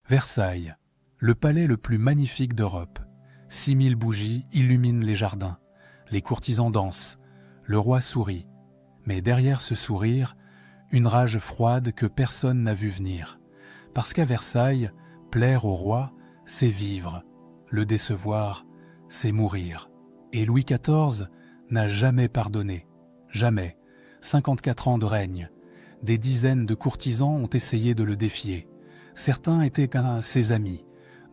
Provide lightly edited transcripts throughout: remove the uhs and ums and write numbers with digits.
Versailles, le palais le plus magnifique d'Europe. 6000 bougies illuminent les jardins. Les courtisans dansent. Le roi sourit. Mais derrière ce sourire, une rage froide que personne n'a vu venir. Parce qu'à Versailles, plaire au roi, c'est vivre. Le décevoir, c'est mourir. Et Louis XIV n'a jamais pardonné. Jamais. 54 ans de règne. Des dizaines de courtisans ont essayé de le défier. Certains étaient ses amis,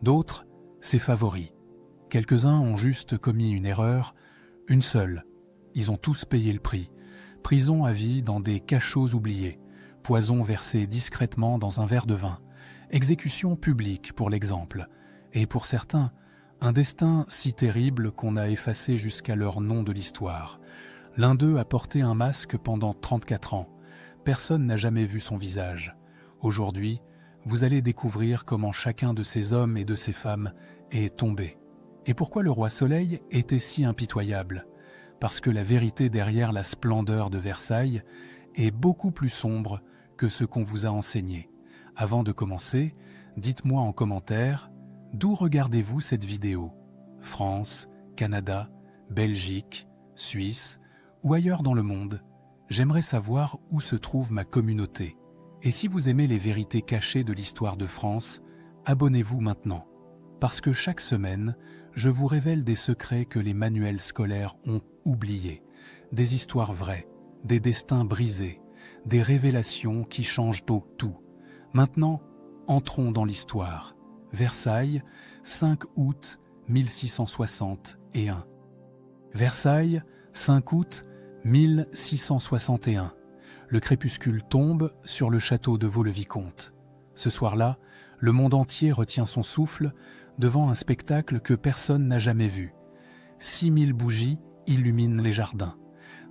d'autres ses favoris. Quelques-uns ont juste commis une erreur, une seule. Ils ont tous payé le prix. Prison à vie dans des cachots oubliés, poison versé discrètement dans un verre de vin, exécution publique pour l'exemple, et pour certains, un destin si terrible qu'on a effacé jusqu'à leur nom de l'histoire. L'un d'eux a porté un masque pendant 34 ans. Personne n'a jamais vu son visage. Aujourd'hui, vous allez découvrir comment chacun de ces hommes et de ces femmes est tombé. Et pourquoi le roi Soleil était si impitoyable? Parce que la vérité derrière la splendeur de Versailles est beaucoup plus sombre que ce qu'on vous a enseigné. Avant de commencer, dites-moi en commentaire, d'où regardez-vous cette vidéo? France, Canada, Belgique, Suisse ou ailleurs dans le monde? J'aimerais savoir où se trouve ma communauté. Et si vous aimez les vérités cachées de l'histoire de France, abonnez-vous maintenant. Parce que chaque semaine, je vous révèle des secrets que les manuels scolaires ont oubliés, des histoires vraies, des destins brisés, des révélations qui changent tout. Maintenant, entrons dans l'histoire. Versailles, 5 août 1661. Versailles, 5 août 1661. Le crépuscule tombe sur le château de Vaux-le-Vicomte. Ce soir-là, le monde entier retient son souffle devant un spectacle que personne n'a jamais vu. 6000 bougies illuminent les jardins.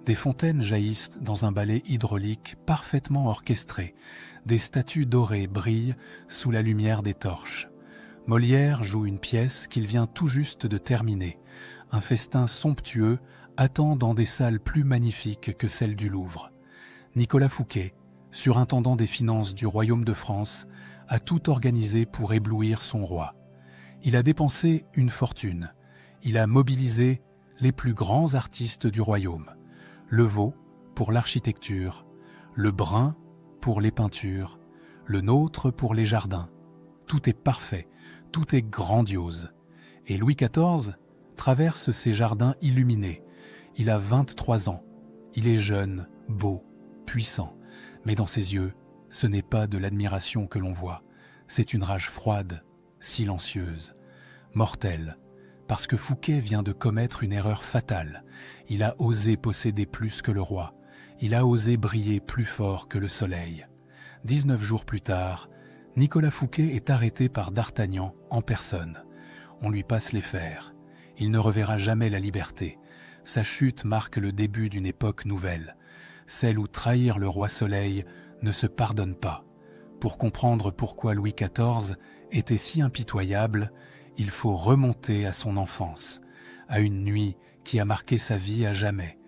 Des fontaines jaillissent dans un balai hydraulique parfaitement orchestré. Des statues dorées brillent sous la lumière des torches. Molière joue une pièce qu'il vient tout juste de terminer. Un festin somptueux attend dans des salles plus magnifiques que celles du Louvre. Nicolas Fouquet, surintendant des finances du royaume de France, a tout organisé pour éblouir son roi. Il a dépensé une fortune. Il a mobilisé les plus grands artistes du royaume. Le veau pour l'architecture, le brun pour les peintures, le nôtre pour les jardins. Tout est parfait, tout est grandiose. Et Louis XIV traverse ces jardins illuminés. Il a 23 ans. Il est jeune, beau, puissant. Mais dans ses yeux, ce n'est pas de l'admiration que l'on voit. C'est une rage froide, silencieuse, mortelle. Parce que Fouquet vient de commettre une erreur fatale. Il a osé posséder plus que le roi. Il a osé briller plus fort que le soleil. 19 jours plus tard, Nicolas Fouquet est arrêté par D'Artagnan en personne. On lui passe les fers. Il ne reverra jamais la liberté. Sa chute marque le début d'une époque nouvelle, celle où trahir le roi Soleil ne se pardonne pas. Pour comprendre pourquoi Louis XIV était si impitoyable, il faut remonter à son enfance, à une nuit qui a marqué sa vie à jamais.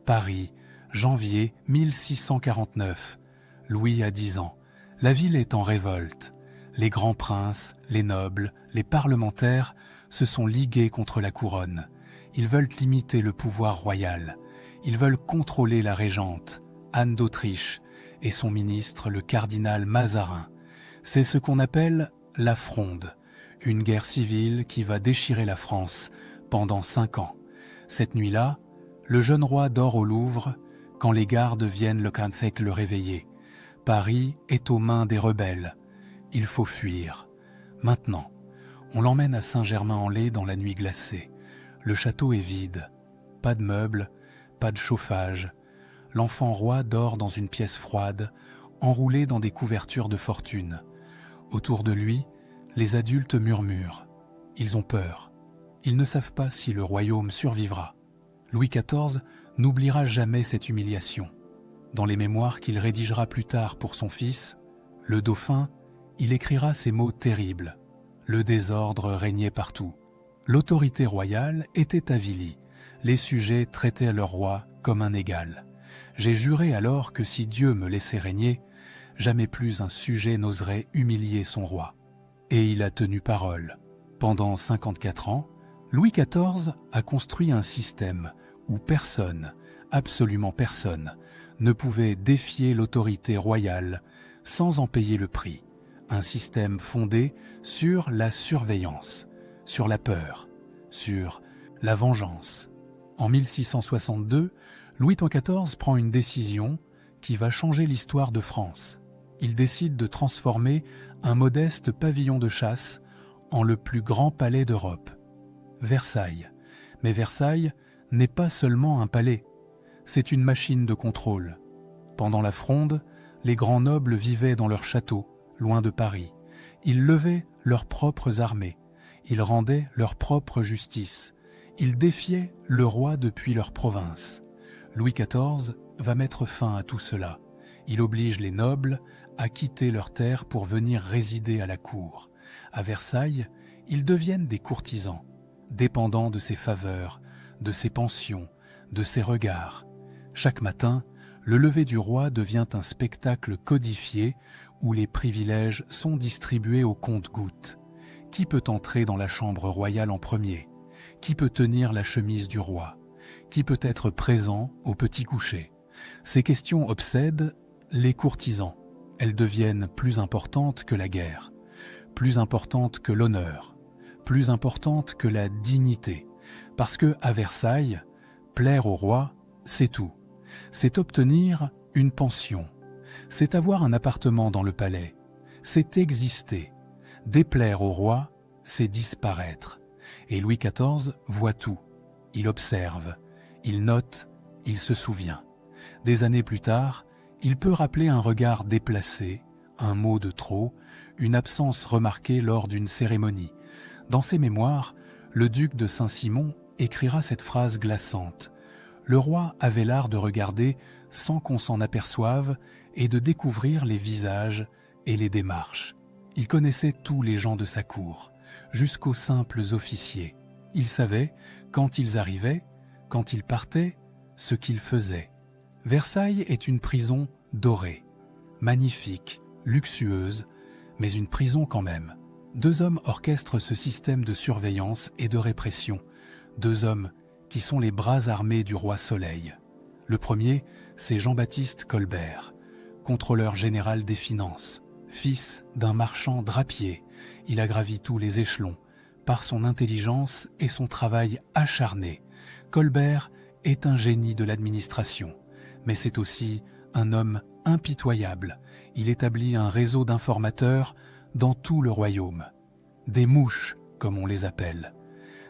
Paris, janvier 1649. Louis a 10 ans. La ville est en révolte. Les grands princes, les nobles, les parlementaires se sont ligués contre la couronne. Ils veulent limiter le pouvoir royal. Ils veulent contrôler la régente, Anne d'Autriche, et son ministre, le cardinal Mazarin. C'est ce qu'on appelle la Fronde, une guerre civile qui va déchirer la France pendant 5 ans. Cette nuit-là, le jeune roi dort au Louvre quand les gardes viennent le réveiller. Paris est aux mains des rebelles. Il faut fuir. Maintenant, on l'emmène à Saint-Germain-en-Laye dans la nuit glacée. Le château est vide. Pas de meubles, pas de chauffage. L'enfant roi dort dans une pièce froide, enroulé dans des couvertures de fortune. Autour de lui, les adultes murmurent. Ils ont peur. Ils ne savent pas si le royaume survivra. Louis XIV n'oubliera jamais cette humiliation. Dans les mémoires qu'il rédigera plus tard pour son fils, le dauphin, il écrira ces mots terribles. Le désordre régnait partout. L'autorité royale était avilie. Les sujets traitaient leur roi comme un égal. J'ai juré alors que si Dieu me laissait régner, jamais plus un sujet n'oserait humilier son roi. Et il a tenu parole. Pendant 54 ans, Louis XIV a construit un système où personne, absolument personne, ne pouvait défier l'autorité royale sans en payer le prix. Un système fondé sur la surveillance, sur la peur, sur la vengeance. En 1662, Louis XIV prend une décision qui va changer l'histoire de France. Il décide de transformer un modeste pavillon de chasse en le plus grand palais d'Europe, Versailles. Mais Versailles n'est pas seulement un palais, c'est une machine de contrôle. Pendant la Fronde, les grands nobles vivaient dans leurs châteaux, loin de Paris. Ils levaient leurs propres armées, ils rendaient leur propre justice, ils défiaient le roi depuis leur province. Louis XIV va mettre fin à tout cela. Il oblige les nobles à quitter leurs terres pour venir résider à la cour. À Versailles, ils deviennent des courtisans, dépendants de ses faveurs, de ses pensions, de ses regards. Chaque matin, le lever du roi devient un spectacle codifié où les privilèges sont distribués au compte-gouttes. Qui peut entrer dans la chambre royale en premier? Qui peut tenir la chemise du roi? Qui peut être présent au petit coucher? Ces questions obsèdent les courtisans. Elles deviennent plus importantes que la guerre, plus importantes que l'honneur, plus importantes que la dignité. Parce que, à Versailles, plaire au roi, c'est tout. C'est obtenir une pension. C'est avoir un appartement dans le palais. C'est exister. Déplaire au roi, c'est disparaître. Et Louis XIV voit tout. Il observe, il note, il se souvient. Des années plus tard, il peut rappeler un regard déplacé, un mot de trop, une absence remarquée lors d'une cérémonie. Dans ses mémoires, le duc de Saint-Simon écrira cette phrase glaçante. Le roi avait l'art de regarder sans qu'on s'en aperçoive et de découvrir les visages et les démarches. Il connaissait tous les gens de sa cour, jusqu'aux simples officiers. Il savait, quand ils arrivaient, quand ils partaient, ce qu'ils faisaient. Versailles est une prison dorée, magnifique, luxueuse, mais une prison quand même. Deux hommes orchestrent ce système de surveillance et de répression. Deux hommes qui sont les bras armés du roi Soleil. Le premier, c'est Jean-Baptiste Colbert, contrôleur général des finances, fils d'un marchand drapier. Il a gravi tous les échelons. Par son intelligence et son travail acharné, Colbert est un génie de l'administration. Mais c'est aussi un homme impitoyable. Il établit un réseau d'informateurs dans tout le royaume. Des mouches, comme on les appelle.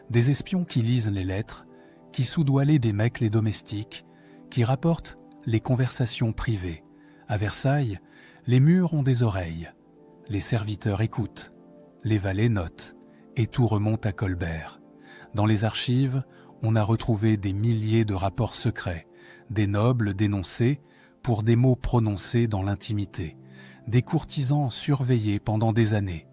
Des espions qui lisent les lettres, qui soudoient des mecs les domestiques, qui rapportent les conversations privées. À Versailles, les murs ont des oreilles. Les serviteurs écoutent. Les valets notent. Et tout remonte à Colbert. Dans les archives, on a retrouvé des milliers de rapports secrets, des nobles dénoncés pour des mots prononcés dans l'intimité, des courtisans surveillés pendant des années,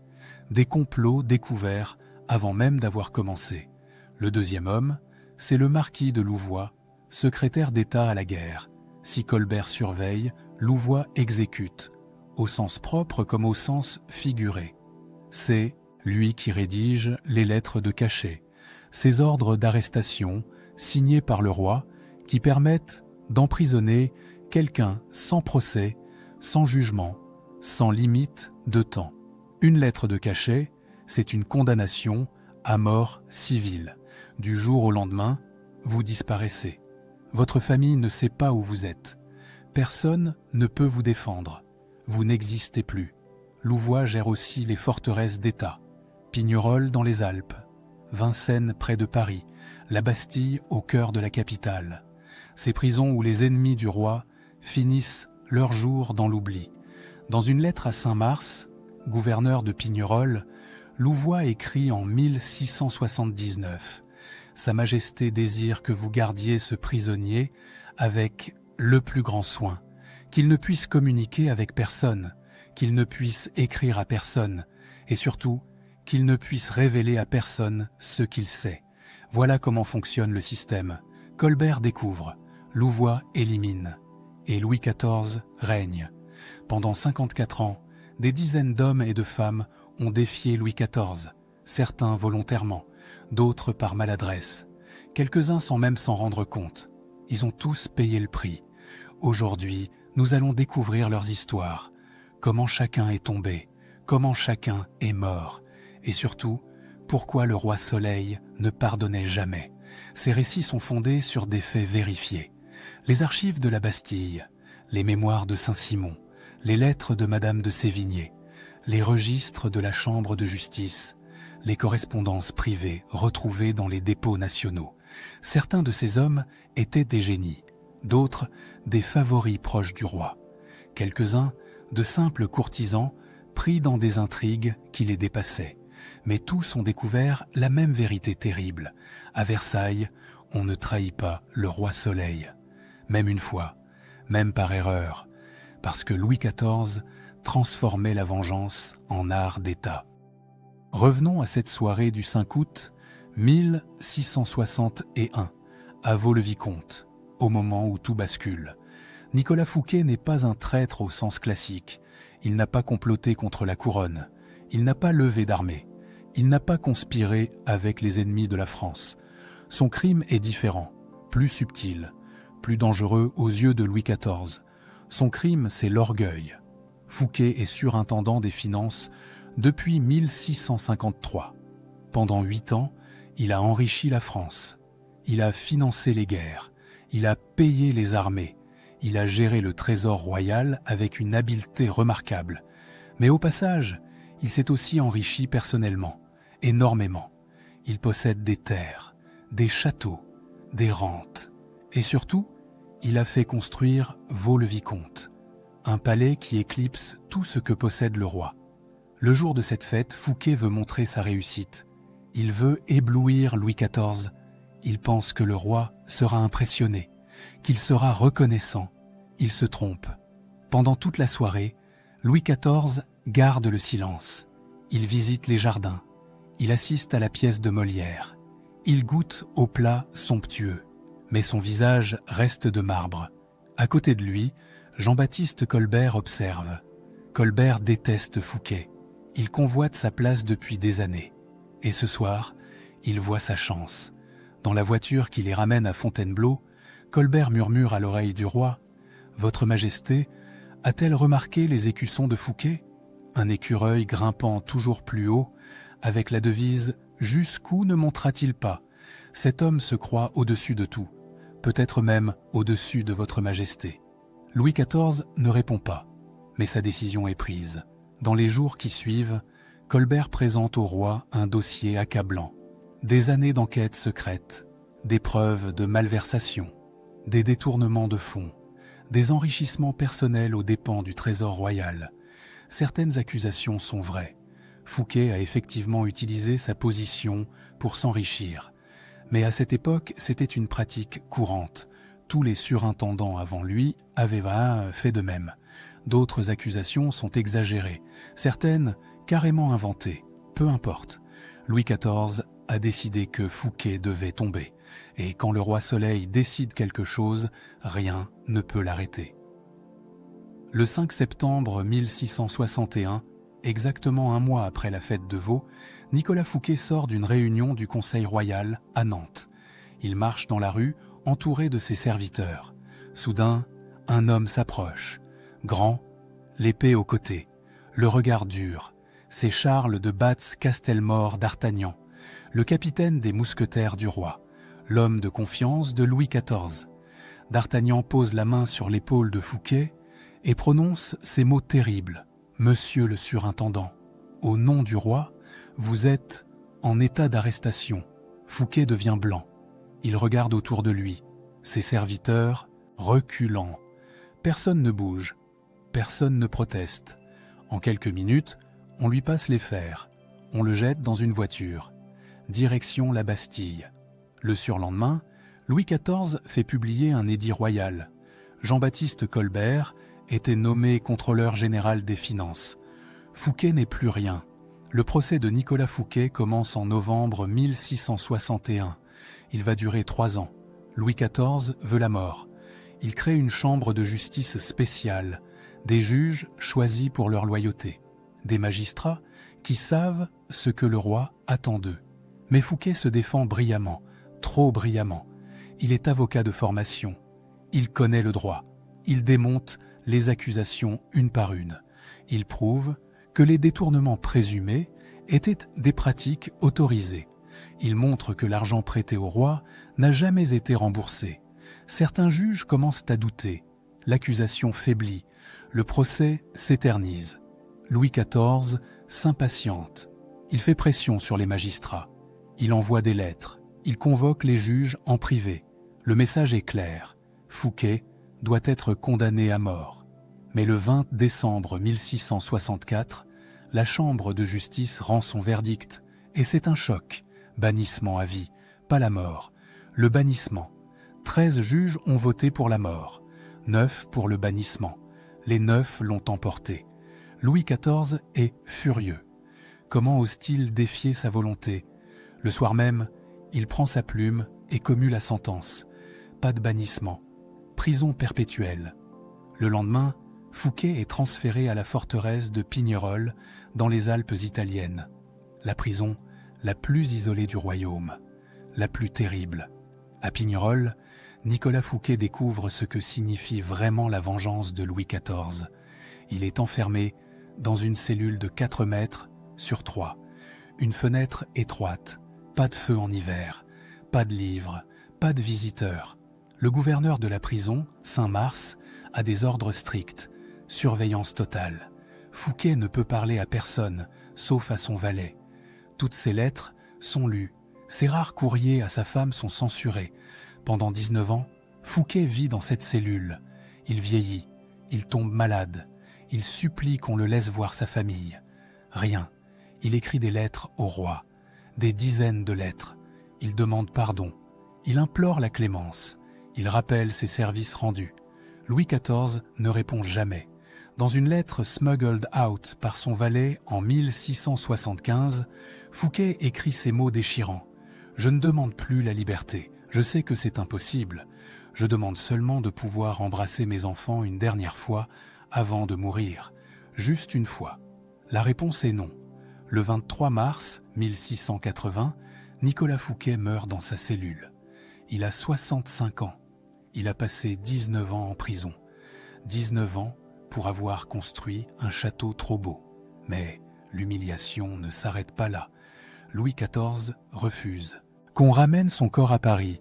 des complots découverts avant même d'avoir commencé. Le deuxième homme, c'est le marquis de Louvois, secrétaire d'État à la guerre. Si Colbert surveille, Louvois exécute, au sens propre comme au sens figuré. C'est lui qui rédige les lettres de cachet, ces ordres d'arrestation signés par le roi qui permettent d'emprisonner quelqu'un sans procès, sans jugement, sans limite de temps. Une lettre de cachet, c'est une condamnation à mort civile. Du jour au lendemain, vous disparaissez. Votre famille ne sait pas où vous êtes. Personne ne peut vous défendre. Vous n'existez plus. Louvois gère aussi les forteresses d'État. Pignerol dans les Alpes, Vincennes près de Paris, la Bastille au cœur de la capitale. Ces prisons où les ennemis du roi finissent leur jour dans l'oubli. Dans une lettre à Saint-Mars, gouverneur de Pignerol, Louvois écrit en 1679 « Sa Majesté désire que vous gardiez ce prisonnier avec le plus grand soin, qu'il ne puisse communiquer avec personne, qu'il ne puisse écrire à personne, et surtout, qu'il ne puisse révéler à personne ce qu'il sait. Voilà comment fonctionne le système. Colbert découvre, Louvois élimine, et Louis XIV règne. Pendant 54 ans, des dizaines d'hommes et de femmes ont défié Louis XIV, certains volontairement, d'autres par maladresse, quelques-uns sans même s'en rendre compte. Ils ont tous payé le prix. Aujourd'hui, nous allons découvrir leurs histoires, comment chacun est tombé, comment chacun est mort, et surtout, pourquoi le roi Soleil ne pardonnait jamais. Ces récits sont fondés sur des faits vérifiés. Les archives de la Bastille, les mémoires de Saint-Simon, les lettres de Madame de Sévigné, les registres de la Chambre de justice, les correspondances privées retrouvées dans les dépôts nationaux. Certains de ces hommes étaient des génies, d'autres des favoris proches du roi. Quelques-uns de simples courtisans pris dans des intrigues qui les dépassaient. Mais tous ont découvert la même vérité terrible. À Versailles, on ne trahit pas le roi Soleil. Même une fois, même par erreur, parce que Louis XIV transformait la vengeance en art d'État. Revenons à cette soirée du 5 août 1661, à Vaux-le-Vicomte, au moment où tout bascule. Nicolas Fouquet n'est pas un traître au sens classique. Il n'a pas comploté contre la couronne. Il n'a pas levé d'armée. Il n'a pas conspiré avec les ennemis de la France. Son crime est différent, plus subtil, plus dangereux aux yeux de Louis XIV. Son crime, c'est l'orgueil. Fouquet est surintendant des finances depuis 1653. Pendant 8 ans, il a enrichi la France. Il a financé les guerres. Il a payé les armées. Il a géré le trésor royal avec une habileté remarquable. Mais au passage, il s'est aussi enrichi personnellement, énormément. Il possède des terres, des châteaux, des rentes. Et surtout, il a fait construire Vaux-le-Vicomte, un palais qui éclipse tout ce que possède le roi. Le jour de cette fête, Fouquet veut montrer sa réussite. Il veut éblouir Louis XIV. Il pense que le roi sera impressionné, qu'il sera reconnaissant. Il se trompe. Pendant toute la soirée, Louis XIV garde le silence. Il visite les jardins. Il assiste à la pièce de Molière. Il goûte aux plats somptueux. Mais son visage reste de marbre. À côté de lui, Jean-Baptiste Colbert observe. Colbert déteste Fouquet. Il convoite sa place depuis des années. Et ce soir, il voit sa chance. Dans la voiture qui les ramène à Fontainebleau, Colbert murmure à l'oreille du roi « Votre Majesté, a-t-elle remarqué les écussons de Fouquet ?» Un écureuil grimpant toujours plus haut, avec la devise « Jusqu'où ne montera-t-il pas ?» Cet homme se croit au-dessus de tout, peut-être même au-dessus de votre Majesté. Louis XIV ne répond pas, mais sa décision est prise. Dans les jours qui suivent, Colbert présente au roi un dossier accablant. Des années d'enquête secrète, des preuves de malversation, des détournements de fonds, des enrichissements personnels aux dépens du trésor royal. Certaines accusations sont vraies. Fouquet a effectivement utilisé sa position pour s'enrichir. Mais à cette époque, c'était une pratique courante. Tous les surintendants avant lui avaient fait de même. D'autres accusations sont exagérées, certaines carrément inventées. Peu importe. Louis XIV a décidé que Fouquet devait tomber. Et quand le roi Soleil décide quelque chose, rien ne peut l'arrêter. Le 5 septembre 1661, exactement un mois après la fête de Vaux, Nicolas Fouquet sort d'une réunion du Conseil royal à Nantes. Il marche dans la rue, entouré de ses serviteurs. Soudain, un homme s'approche. Grand, l'épée au côté, le regard dur. C'est Charles de Batz-Castelmore d'Artagnan, le capitaine des mousquetaires du roi, l'homme de confiance de Louis XIV. D'Artagnan pose la main sur l'épaule de Fouquet et prononce ces mots terribles. « Monsieur le surintendant, au nom du roi, vous êtes en état d'arrestation. » Fouquet devient blanc. Il regarde autour de lui. Ses serviteurs, reculant. Personne ne bouge. Personne ne proteste. En quelques minutes, on lui passe les fers. On le jette dans une voiture. Direction la Bastille. Le surlendemain, Louis XIV fait publier un édit royal. Jean-Baptiste Colbert était nommé contrôleur général des finances. Fouquet n'est plus rien. Le procès de Nicolas Fouquet commence en novembre 1661. Il va durer 3 ans. Louis XIV veut la mort. Il crée une chambre de justice spéciale, des juges choisis pour leur loyauté, des magistrats qui savent ce que le roi attend d'eux. Mais Fouquet se défend brillamment, trop brillamment. Il est avocat de formation. Il connaît le droit. Il démonte les accusations une par une. Il prouve que les détournements présumés étaient des pratiques autorisées. Il montre que l'argent prêté au roi n'a jamais été remboursé. Certains juges commencent à douter. L'accusation faiblit. Le procès s'éternise. Louis XIV s'impatiente. Il fait pression sur les magistrats. Il envoie des lettres. Il convoque les juges en privé. Le message est clair. Fouquet doit être condamné à mort. Mais le 20 décembre 1664, la Chambre de justice rend son verdict. Et c'est un choc. Bannissement à vie, pas la mort. Le bannissement. 13 juges ont voté pour la mort. 9 pour le bannissement. Les 9 l'ont emporté. Louis XIV est furieux. Comment ose-t-il défier sa volonté? Le soir même, il prend sa plume et commue la sentence. Pas de bannissement. Prison perpétuelle. Le lendemain, Fouquet est transféré à la forteresse de Pignerol, dans les Alpes italiennes. La prison la plus isolée du royaume, la plus terrible. À Pignerol, Nicolas Fouquet découvre ce que signifie vraiment la vengeance de Louis XIV. Il est enfermé dans une cellule de 4 mètres sur 3, une fenêtre étroite, pas de feu en hiver, pas de livres, pas de visiteurs. Le gouverneur de la prison, Saint-Mars, a des ordres stricts, surveillance totale. Fouquet ne peut parler à personne, sauf à son valet. Toutes ses lettres sont lues. Ses rares courriers à sa femme sont censurés. Pendant 19 ans, Fouquet vit dans cette cellule. Il vieillit, il tombe malade, il supplie qu'on le laisse voir sa famille. Rien. Il écrit des lettres au roi, des dizaines de lettres. Il demande pardon. Il implore la clémence. Il rappelle ses services rendus. Louis XIV ne répond jamais. Dans une lettre smuggled out par son valet en 1675, Fouquet écrit ces mots déchirants. « Je ne demande plus la liberté. Je sais que c'est impossible. Je demande seulement de pouvoir embrasser mes enfants une dernière fois avant de mourir. Juste une fois. » La réponse est non. Le 23 mars 1680, Nicolas Fouquet meurt dans sa cellule. Il a 65 ans. Il a passé 19 ans en prison. 19 ans pour avoir construit un château trop beau. Mais l'humiliation ne s'arrête pas là. Louis XIV refuse qu'on ramène son corps à Paris.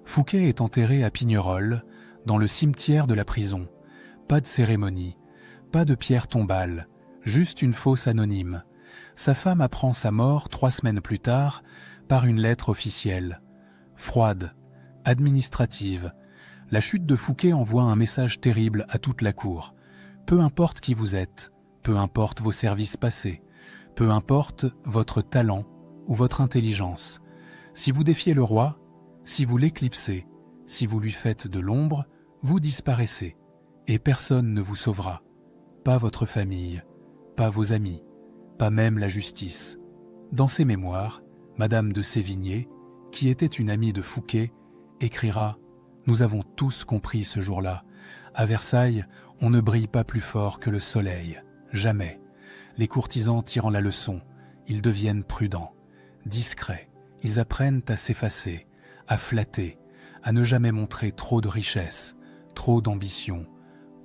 Fouquet est enterré à Pignerol, dans le cimetière de la prison. Pas de cérémonie, pas de pierre tombale, juste une fosse anonyme. Sa femme apprend sa mort 3 semaines plus tard par une lettre officielle. Froide, administrative, la chute de Fouquet envoie un message terrible à toute la cour. Peu importe qui vous êtes, peu importe vos services passés, peu importe votre talent ou votre intelligence. Si vous défiez le roi, si vous l'éclipsez, si vous lui faites de l'ombre, vous disparaissez et personne ne vous sauvera. Pas votre famille, pas vos amis, pas même la justice. Dans ses mémoires, Madame de Sévigné, qui était une amie de Fouquet, écrira « Nous avons tous compris ce jour-là. À Versailles, on ne brille pas plus fort que le soleil. Jamais. Les courtisans tirant la leçon, ils deviennent prudents, discrets. Ils apprennent à s'effacer, à flatter, à ne jamais montrer trop de richesse, trop d'ambition,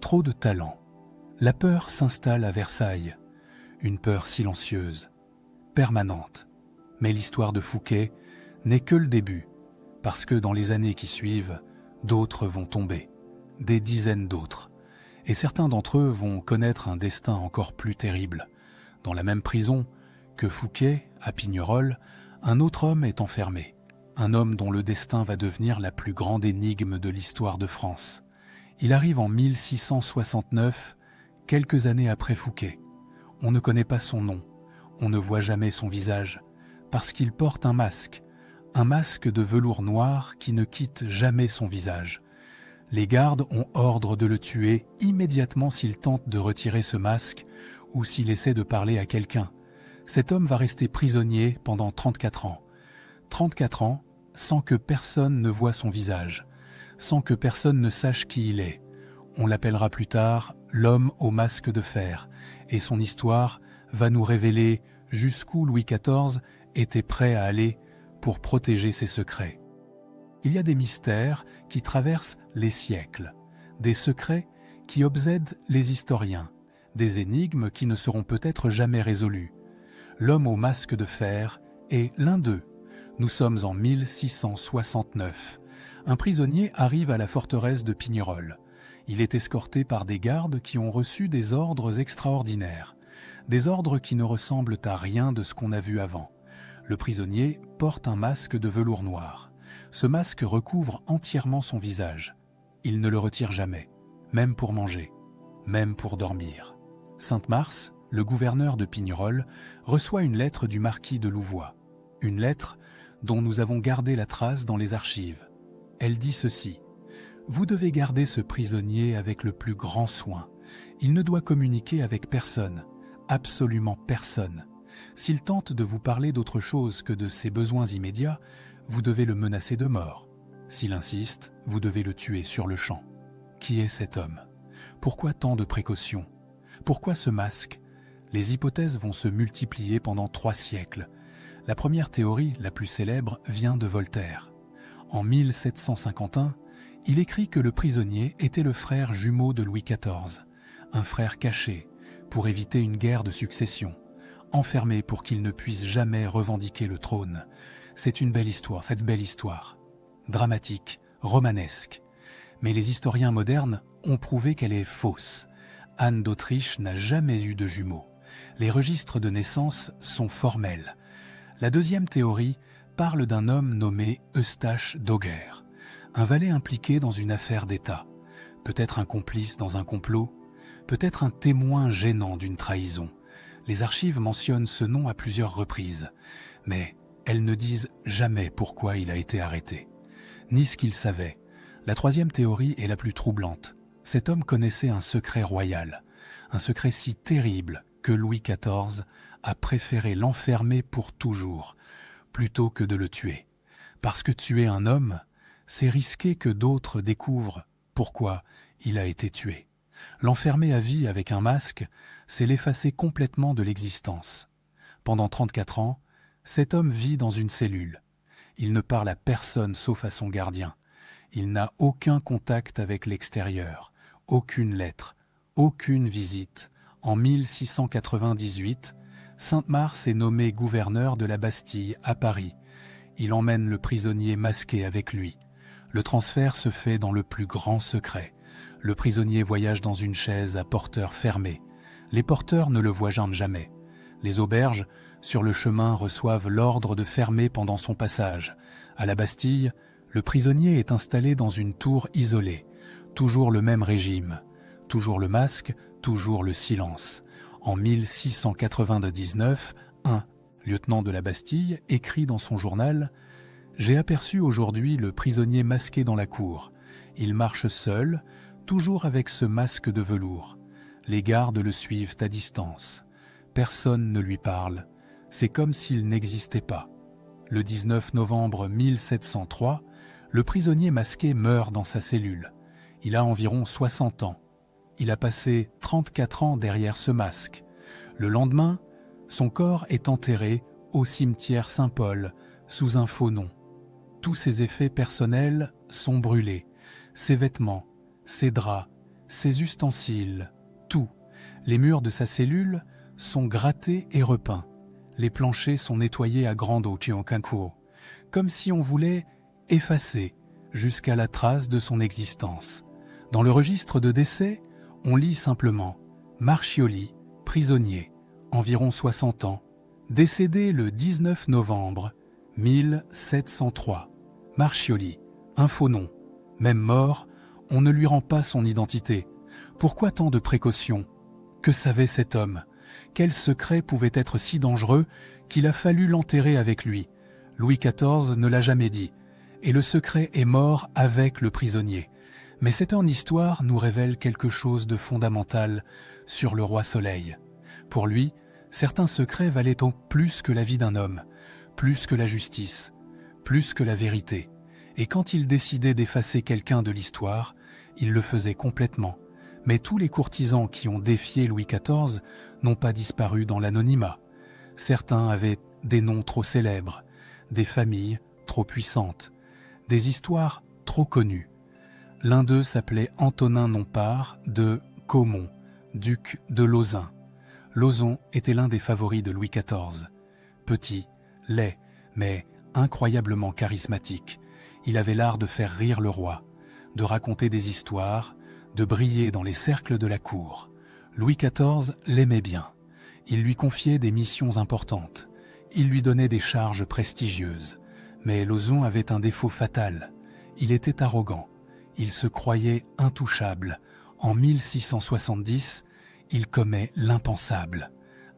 trop de talent. La peur s'installe à Versailles. Une peur silencieuse, permanente. Mais l'histoire de Fouquet n'est que le début, parce que dans les années qui suivent, d'autres vont tomber, des dizaines d'autres, et certains d'entre eux vont connaître un destin encore plus terrible. Dans la même prison que Fouquet, à Pignerol, un autre homme est enfermé, un homme dont le destin va devenir la plus grande énigme de l'histoire de France. Il arrive en 1669, quelques années après Fouquet. On ne connaît pas son nom, on ne voit jamais son visage, parce qu'il porte un masque de velours noir qui ne quitte jamais son visage. Les gardes ont ordre de le tuer immédiatement s'il tente de retirer ce masque ou s'il essaie de parler à quelqu'un. Cet homme va rester prisonnier pendant 34 ans. 34 ans sans que personne ne voie son visage, sans que personne ne sache qui il est. On l'appellera plus tard l'homme au masque de fer, et son histoire va nous révéler jusqu'où Louis XIV était prêt à aller pour protéger ses secrets. Il y a des mystères qui traversent les siècles, des secrets qui obsèdent les historiens, des énigmes qui ne seront peut-être jamais résolues. L'homme au masque de fer est l'un d'eux. Nous sommes en 1669. Un prisonnier arrive à la forteresse de Pignerol. Il est escorté par des gardes qui ont reçu des ordres extraordinaires, des ordres qui ne ressemblent à rien de ce qu'on a vu avant. Le prisonnier porte un masque de velours noir. Ce masque recouvre entièrement son visage. Il ne le retire jamais, même pour manger, même pour dormir. Sainte-Mars, le gouverneur de Pignerol, reçoit une lettre du marquis de Louvois. Une lettre dont nous avons gardé la trace dans les archives. Elle dit ceci: « Vous devez garder ce prisonnier avec le plus grand soin. Il ne doit communiquer avec personne, absolument personne. S'il tente de vous parler d'autre chose que de ses besoins immédiats, vous devez le menacer de mort. S'il insiste, vous devez le tuer sur le champ. » Qui est cet homme? Pourquoi tant de précautions? Pourquoi ce masque? Les hypothèses vont se multiplier pendant 3 siècles. La première théorie, la plus célèbre, vient de Voltaire. En 1751, il écrit que le prisonnier était le frère jumeau de Louis XIV, un frère caché, pour éviter une guerre de succession, enfermé pour qu'il ne puisse jamais revendiquer le trône. C'est une belle histoire, cette belle histoire. Dramatique, romanesque. Mais les historiens modernes ont prouvé qu'elle est fausse. Anne d'Autriche n'a jamais eu de jumeaux. Les registres de naissance sont formels. La deuxième théorie parle d'un homme nommé Eustache d'Auger, un valet impliqué dans une affaire d'État, peut-être un complice dans un complot, peut-être un témoin gênant d'une trahison. Les archives mentionnent ce nom à plusieurs reprises, mais elles ne disent jamais pourquoi il a été arrêté, ni ce qu'il savait. La troisième théorie est la plus troublante. Cet homme connaissait un secret royal, un secret si terrible que Louis XIV a préféré l'enfermer pour toujours, plutôt que de le tuer. Parce que tuer un homme, c'est risquer que d'autres découvrent pourquoi il a été tué. L'enfermer à vie avec un masque, c'est l'effacer complètement de l'existence. Pendant 34 ans, cet homme vit dans une cellule. Il ne parle à personne sauf à son gardien. Il n'a aucun contact avec l'extérieur, aucune lettre, aucune visite. En 1698, Sainte-Mars est nommé gouverneur de la Bastille à Paris. Il emmène le prisonnier masqué avec lui. Le transfert se fait dans le plus grand secret. Le prisonnier voyage dans une chaise à porteur fermé. Les porteurs ne le voient jamais. Les auberges, sur le chemin, reçoivent l'ordre de fermer pendant son passage. À la Bastille, le prisonnier est installé dans une tour isolée. Toujours le même régime. Toujours le masque, toujours le silence. En 1699, un lieutenant de la Bastille écrit dans son journal « J'ai aperçu aujourd'hui le prisonnier masqué dans la cour. Il marche seul, toujours avec ce masque de velours. Les gardes le suivent à distance. Personne ne lui parle. C'est comme s'il n'existait pas. » Le 19 novembre 1703, le prisonnier masqué meurt dans sa cellule. Il a environ 60 ans. Il a passé 34 ans derrière ce masque. Le lendemain, son corps est enterré au cimetière Saint-Paul sous un faux nom. Tous ses effets personnels sont brûlés. Ses vêtements, ses draps, ses ustensiles, tout. Les murs de sa cellule sont grattés et repeints. Les planchers sont nettoyés à grande eau, comme si on voulait effacer jusqu'à la trace de son existence. Dans le registre de décès, on lit simplement « Marchioli, prisonnier, environ 60 ans, décédé le 19 novembre 1703. Marchioli, un faux nom. Même mort, on ne lui rend pas son identité. Pourquoi tant de précautions? Que savait cet homme? Quel secret pouvait être si dangereux qu'il a fallu l'enterrer avec lui? Louis XIV ne l'a jamais dit, et le secret est mort avec le prisonnier. Mais cette histoire nous révèle quelque chose de fondamental sur le roi Soleil. Pour lui, certains secrets valaient plus que la vie d'un homme, plus que la justice, plus que la vérité. Et quand il décidait d'effacer quelqu'un de l'histoire, il le faisait complètement. Mais tous les courtisans qui ont défié Louis XIV n'ont pas disparu dans l'anonymat. Certains avaient des noms trop célèbres, des familles trop puissantes, des histoires trop connues. L'un d'eux s'appelait Antonin Nompart de Caumont, duc de Lauzun. Lauzun était l'un des favoris de Louis XIV. Petit, laid, mais incroyablement charismatique, il avait l'art de faire rire le roi, de raconter des histoires, de briller dans les cercles de la cour. Louis XIV l'aimait bien. Il lui confiait des missions importantes. Il lui donnait des charges prestigieuses. Mais Lauzun avait un défaut fatal. Il était arrogant. Il se croyait intouchable. En 1670, il commet l'impensable.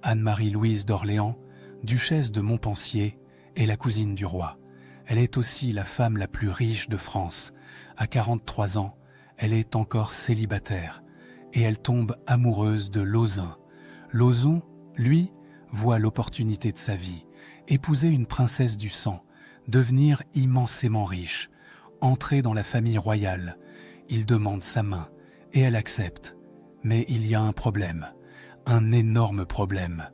Anne-Marie-Louise d'Orléans, duchesse de Montpensier, est la cousine du roi. Elle est aussi la femme la plus riche de France. À 43 ans, elle est encore célibataire et elle tombe amoureuse de Lauzun. Lauzun, lui, voit l'opportunité de sa vie, épouser une princesse du sang, devenir immensément riche, entrer dans la famille royale. Il demande sa main et elle accepte. Mais il y a un problème, un énorme problème.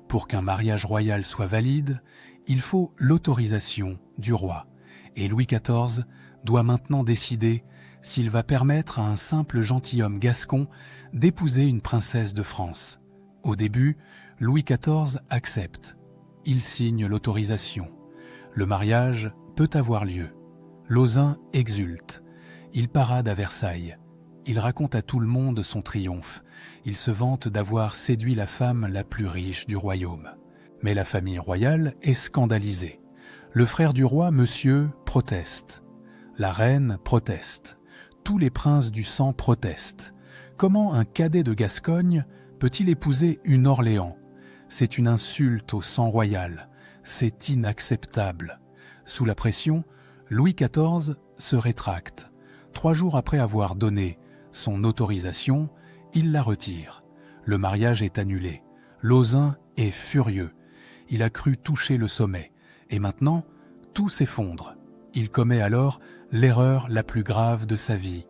Pour qu'un mariage royal soit valide, il faut l'autorisation du roi. Et Louis XIV doit maintenant décider s'il va permettre à un simple gentilhomme gascon d'épouser une princesse de France. Au début, Louis XIV accepte. Il signe l'autorisation. Le mariage peut avoir lieu. Lauzun exulte. Il parade à Versailles. Il raconte à tout le monde son triomphe. Il se vante d'avoir séduit la femme la plus riche du royaume. Mais la famille royale est scandalisée. Le frère du roi, monsieur, proteste. La reine proteste. Tous les princes du sang protestent. Comment un cadet de Gascogne peut-il épouser une Orléans? C'est une insulte au sang royal. C'est inacceptable. Sous la pression, Louis XIV se rétracte. 3 jours après avoir donné son autorisation, il la retire. Le mariage est annulé. Lauzun est furieux. Il a cru toucher le sommet. Et maintenant, tout s'effondre. Il commet alors l'erreur la plus grave de sa vie.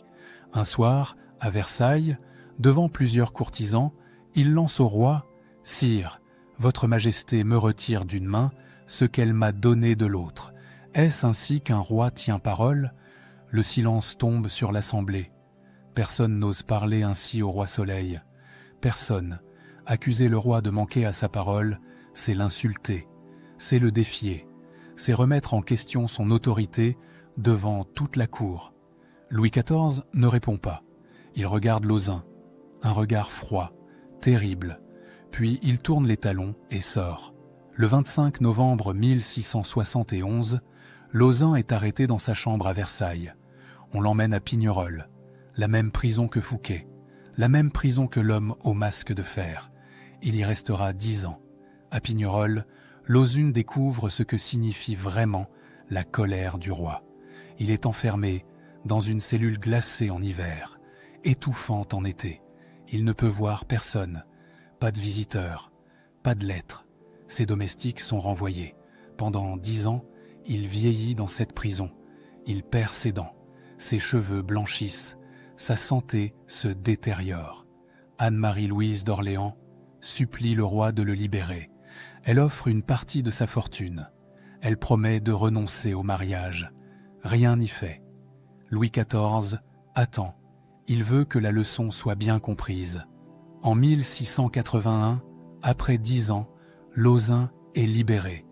Un soir, à Versailles, devant plusieurs courtisans, il lance au roi « Sire, votre Majesté me retire d'une main ce qu'elle m'a donné de l'autre. Est-ce ainsi qu'un roi tient parole ?» Le silence tombe sur l'Assemblée. Personne n'ose parler ainsi au roi Soleil. Personne. Accuser le roi de manquer à sa parole, c'est l'insulter, c'est le défier, c'est remettre en question son autorité devant toute la cour. Louis XIV ne répond pas. Il regarde Lauzun, un regard froid, terrible, puis il tourne les talons et sort. Le 25 novembre 1671, Lauzun est arrêté dans sa chambre à Versailles. On l'emmène à Pignerol, la même prison que Fouquet, la même prison que l'homme au masque de fer. Il y restera 10 ans. À Pignerol, Lauzun découvre ce que signifie vraiment la colère du roi. Il est enfermé dans une cellule glacée en hiver, étouffante en été. Il ne peut voir personne, pas de visiteurs, pas de lettres. Ses domestiques sont renvoyés. Pendant 10 ans, il vieillit dans cette prison. Il perd ses dents, ses cheveux blanchissent, sa santé se détériore. Anne-Marie-Louise d'Orléans supplie le roi de le libérer. Elle offre une partie de sa fortune. Elle promet de renoncer au mariage. Rien n'y fait. Louis XIV attend. Il veut que la leçon soit bien comprise. En 1681, après 10 ans, Lauzun est libéré.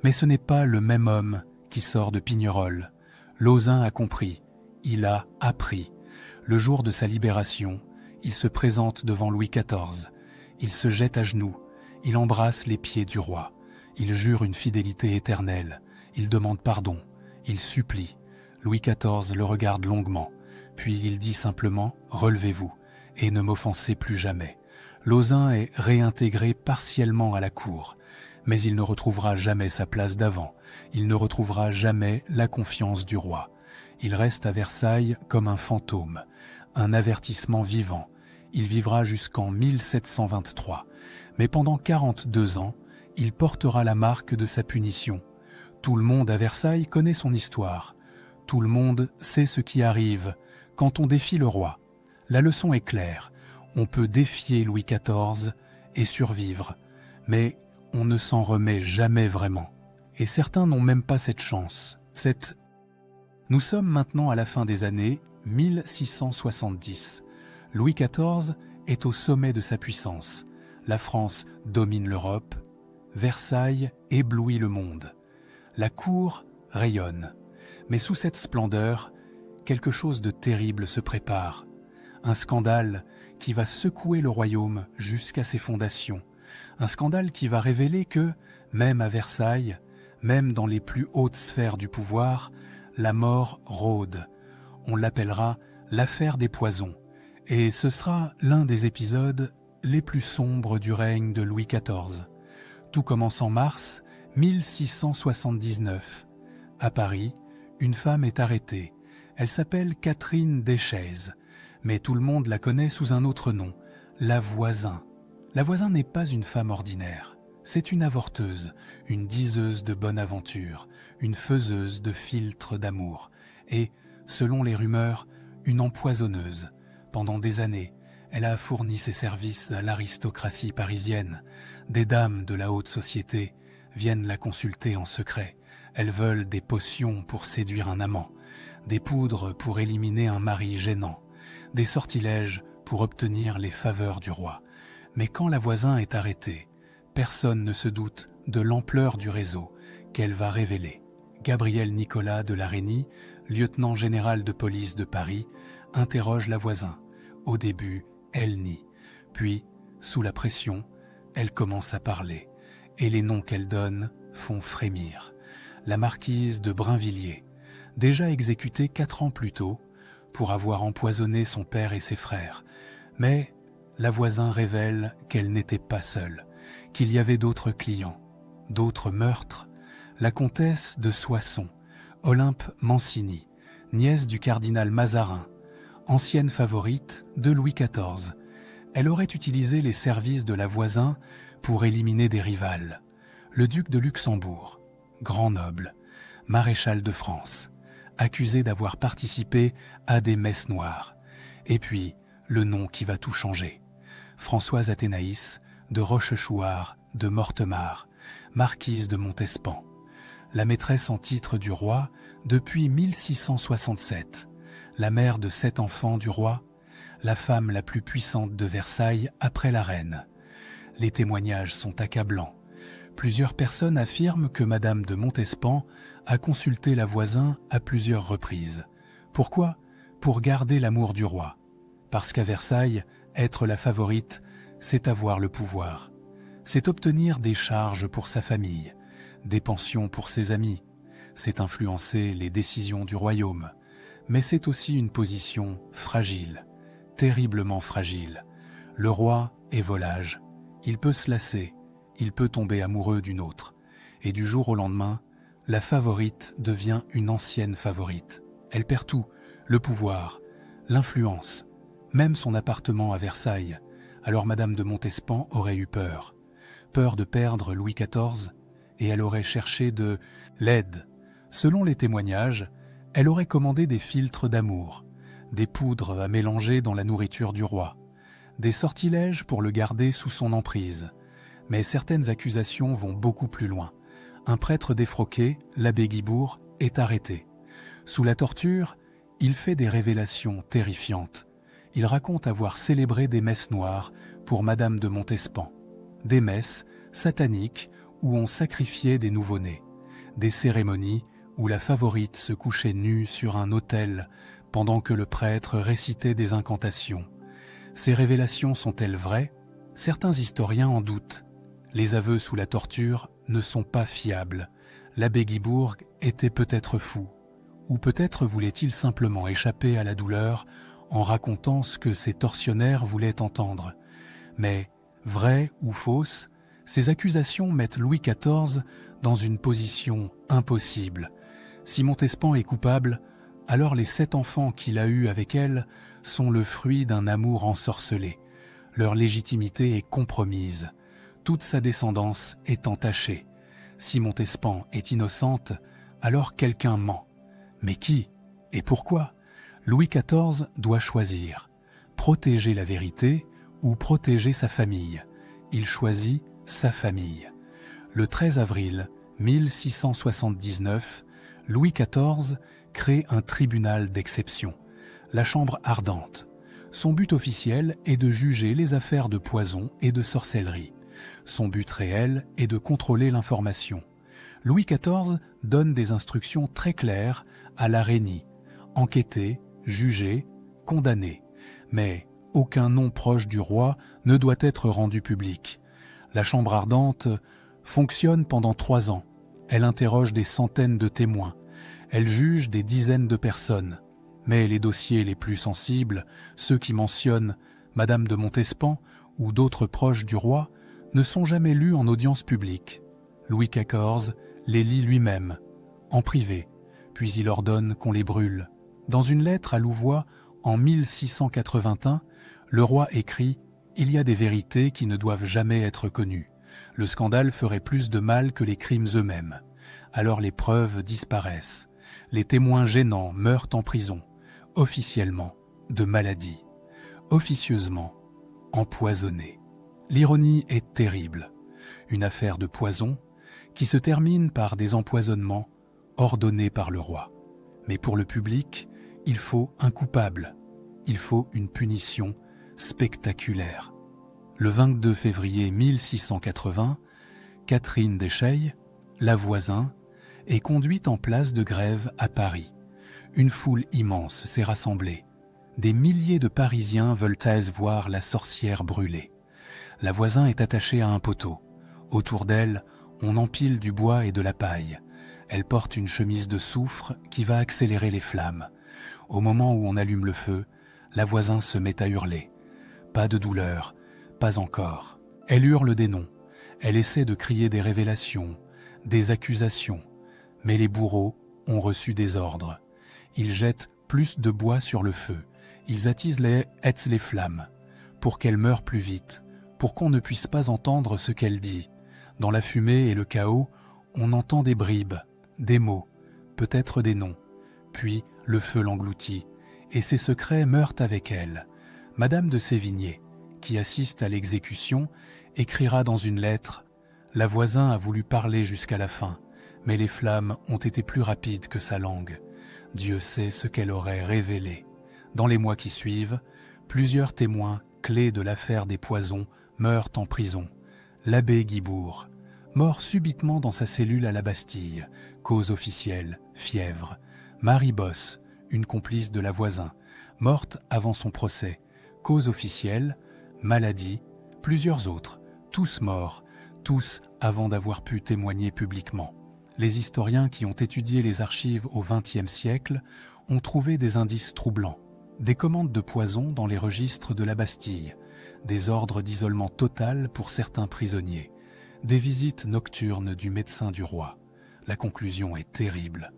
Mais ce n'est pas le même homme qui sort de Pignerol. Lauzun a compris. Il a appris. Le jour de sa libération, il se présente devant Louis XIV. Il se jette à genoux. Il embrasse les pieds du roi. Il jure une fidélité éternelle. Il demande pardon. Il supplie. Louis XIV le regarde longuement. Puis il dit simplement « Relevez-vous et ne m'offensez plus jamais ». Lauzun est réintégré partiellement à la cour. Mais il ne retrouvera jamais sa place d'avant. Il ne retrouvera jamais la confiance du roi. Il reste à Versailles comme un fantôme, un avertissement vivant. Il vivra jusqu'en 1723. Mais pendant 42 ans, il portera la marque de sa punition. Tout le monde à Versailles connaît son histoire. Tout le monde sait ce qui arrive quand on défie le roi. La leçon est claire. On peut défier Louis XIV et survivre. Mais on ne s'en remet jamais vraiment. Et certains n'ont même pas cette chance. Nous sommes maintenant à la fin des années 1670. Louis XIV est au sommet de sa puissance. La France domine l'Europe. Versailles éblouit le monde. La cour rayonne. Mais sous cette splendeur, quelque chose de terrible se prépare. Un scandale qui va secouer le royaume jusqu'à ses fondations. Un scandale qui va révéler que, même à Versailles, même dans les plus hautes sphères du pouvoir, la mort rôde. On l'appellera l'affaire des poisons. Et ce sera l'un des épisodes les plus sombres du règne de Louis XIV. Tout commence en mars 1679. À Paris, une femme est arrêtée. Elle s'appelle Catherine Deschaises, mais tout le monde la connaît sous un autre nom, la Voisin. La Voisin n'est pas une femme ordinaire. C'est une avorteuse, une diseuse de bonne aventure, une faiseuse de philtres d'amour et, selon les rumeurs, une empoisonneuse. Pendant des années, elle a fourni ses services à l'aristocratie parisienne. Des dames de la haute société viennent la consulter en secret. Elles veulent des potions pour séduire un amant, des poudres pour éliminer un mari gênant, des sortilèges pour obtenir les faveurs du roi. Mais quand la Voisin est arrêtée, personne ne se doute de l'ampleur du réseau qu'elle va révéler. Gabriel Nicolas de la Reynie, lieutenant général de police de Paris, interroge la Voisin. Au début, elle nie. Puis, sous la pression, elle commence à parler. Et les noms qu'elle donne font frémir. La marquise de Brinvilliers, déjà exécutée 4 ans plus tôt, pour avoir empoisonné son père et ses frères. Mais la Voisin révèle qu'elle n'était pas seule, qu'il y avait d'autres clients, d'autres meurtres. La comtesse de Soissons, Olympe Mancini, nièce du cardinal Mazarin, ancienne favorite de Louis XIV. Elle aurait utilisé les services de la Voisin pour éliminer des rivales. Le duc de Luxembourg, grand noble, maréchal de France, accusé d'avoir participé à des messes noires. Et puis, le nom qui va tout changer. Françoise Athénaïs, de Rochechouart, de Mortemart, marquise de Montespan. La maîtresse en titre du roi depuis 1667, la mère de 7 enfants du roi, la femme la plus puissante de Versailles après la reine. Les témoignages sont accablants. Plusieurs personnes affirment que Madame de Montespan a consulté la Voisin à plusieurs reprises. Pourquoi ? Pour garder l'amour du roi. Parce qu'à Versailles, être la favorite, c'est avoir le pouvoir. C'est obtenir des charges pour sa famille, des pensions pour ses amis. C'est influencer les décisions du royaume. Mais c'est aussi une position fragile, terriblement fragile. Le roi est volage. Il peut se lasser, il peut tomber amoureux d'une autre. Et du jour au lendemain, la favorite devient une ancienne favorite. Elle perd tout, le pouvoir, l'influence, même son appartement à Versailles. Alors Madame de Montespan aurait eu peur. Peur de perdre Louis XIV, et elle aurait cherché de l'aide. Selon les témoignages, elle aurait commandé des filtres d'amour, des poudres à mélanger dans la nourriture du roi, des sortilèges pour le garder sous son emprise. Mais certaines accusations vont beaucoup plus loin. Un prêtre défroqué, l'abbé Guibourg, est arrêté. Sous la torture, il fait des révélations terrifiantes. Il raconte avoir célébré des messes noires pour Madame de Montespan, des messes sataniques où on sacrifiait des nouveau-nés, des cérémonies où la favorite se couchait nue sur un autel pendant que le prêtre récitait des incantations. Ces révélations sont-elles vraies ? Certains historiens en doutent. Les aveux sous la torture ne sont pas fiables. L'abbé Guibourg était peut-être fou, ou peut-être voulait-il simplement échapper à la douleur en racontant ce que ces tortionnaires voulaient entendre. Mais, vraies ou fausses, ces accusations mettent Louis XIV dans une position impossible. Si Montespan est coupable, alors les 7 enfants qu'il a eus avec elle sont le fruit d'un amour ensorcelé. Leur légitimité est compromise. Toute sa descendance est entachée. Si Montespan est innocente, alors quelqu'un ment. Mais qui et pourquoi ? Louis XIV doit choisir. Protéger la vérité ou protéger sa famille. Il choisit sa famille. Le 13 avril 1679, Louis XIV crée un tribunal d'exception, la Chambre ardente. Son but officiel est de juger les affaires de poison et de sorcellerie. Son but réel est de contrôler l'information. Louis XIV donne des instructions très claires à l'Araignée: enquêter, juger, condamner. Mais aucun nom proche du roi ne doit être rendu public. La Chambre ardente fonctionne pendant 3 ans. Elle interroge des centaines de témoins. Elle juge des dizaines de personnes. Mais les dossiers les plus sensibles, ceux qui mentionnent Madame de Montespan ou d'autres proches du roi, ne sont jamais lus en audience publique. Louis XIV les lit lui-même, en privé, puis il ordonne qu'on les brûle. Dans une lettre à Louvois, en 1681, le roi écrit « Il y a des vérités qui ne doivent jamais être connues. Le scandale ferait plus de mal que les crimes eux-mêmes. Alors les preuves disparaissent. Les témoins gênants meurent en prison. Officiellement, de maladie. Officieusement, empoisonnés. » L'ironie est terrible. Une affaire de poison qui se termine par des empoisonnements ordonnés par le roi. Mais pour le public, il faut un coupable. Il faut une punition spectaculaire. Le 22 février 1680, Catherine d'Escheilles, la voisin, est conduite en place de grève à Paris. Une foule immense s'est rassemblée. Des milliers de Parisiens veulent voir la sorcière brûlée. La voisin est attachée à un poteau. Autour d'elle, on empile du bois et de la paille. Elle porte une chemise de soufre qui va accélérer les flammes. Au moment où on allume le feu, la voisin se met à hurler. Pas de douleur, pas encore. Elle hurle des noms. Elle essaie de crier des révélations, des accusations. Mais les bourreaux ont reçu des ordres. Ils jettent plus de bois sur le feu. Ils attisent les flammes, pour qu'elle meure plus vite, pour qu'on ne puisse pas entendre ce qu'elle dit. Dans la fumée et le chaos, on entend des bribes, des mots, peut-être des noms. Puis le feu l'engloutit, et ses secrets meurent avec elle. Madame de Sévigné, qui assiste à l'exécution, écrira dans une lettre « La voisin a voulu parler jusqu'à la fin, mais les flammes ont été plus rapides que sa langue. Dieu sait ce qu'elle aurait révélé. » Dans les mois qui suivent, plusieurs témoins clés de l'affaire des poisons meurent en prison. L'abbé Guibourg, mort subitement dans sa cellule à la Bastille, cause officielle, fièvre. Marie Bosse, une complice de la voisin, morte avant son procès, cause officielle, maladie. Plusieurs autres, tous morts, tous avant d'avoir pu témoigner publiquement. Les historiens qui ont étudié les archives au XXe siècle ont trouvé des indices troublants. Des commandes de poison dans les registres de la Bastille, des ordres d'isolement total pour certains prisonniers, des visites nocturnes du médecin du roi. La conclusion est terrible.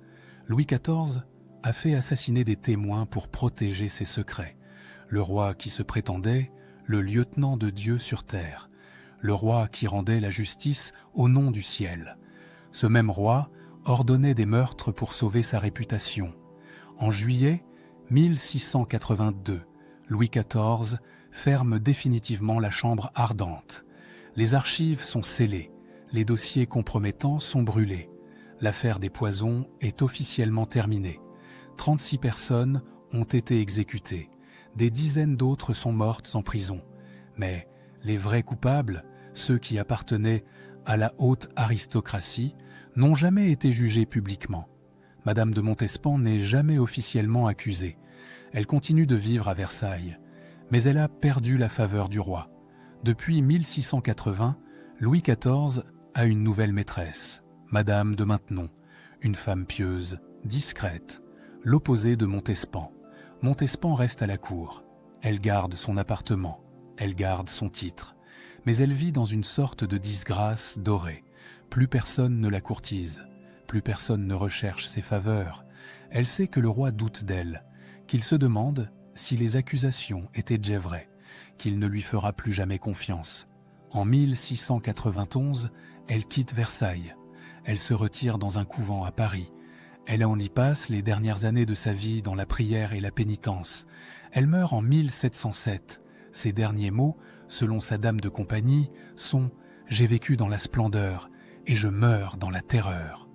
Louis XIV a fait assassiner des témoins pour protéger ses secrets. Le roi qui se prétendait le lieutenant de Dieu sur terre, le roi qui rendait la justice au nom du ciel. Ce même roi ordonnait des meurtres pour sauver sa réputation. En juillet 1682, Louis XIV ferme définitivement la Chambre ardente. Les archives sont scellées, les dossiers compromettants sont brûlés. L'affaire des poisons est officiellement terminée. 36 personnes ont été exécutées. Des dizaines d'autres sont mortes en prison. Mais les vrais coupables, ceux qui appartenaient à la haute aristocratie, n'ont jamais été jugés publiquement. Madame de Montespan n'est jamais officiellement accusée. Elle continue de vivre à Versailles, mais elle a perdu la faveur du roi. Depuis 1680, Louis XIV a une nouvelle maîtresse, Madame de Maintenon, une femme pieuse, discrète, l'opposé de Montespan. Montespan reste à la cour. Elle garde son appartement, elle garde son titre, mais elle vit dans une sorte de disgrâce dorée. Plus personne ne la courtise, plus personne ne recherche ses faveurs. Elle sait que le roi doute d'elle, qu'il se demande si les accusations étaient déjà vraies, qu'il ne lui fera plus jamais confiance. En 1691, elle quitte Versailles. Elle se retire dans un couvent à Paris. Elle en y passe les dernières années de sa vie dans la prière et la pénitence. Elle meurt en 1707. Ses derniers mots, selon sa dame de compagnie, sont « J'ai vécu dans la splendeur, et je meurs dans la terreur.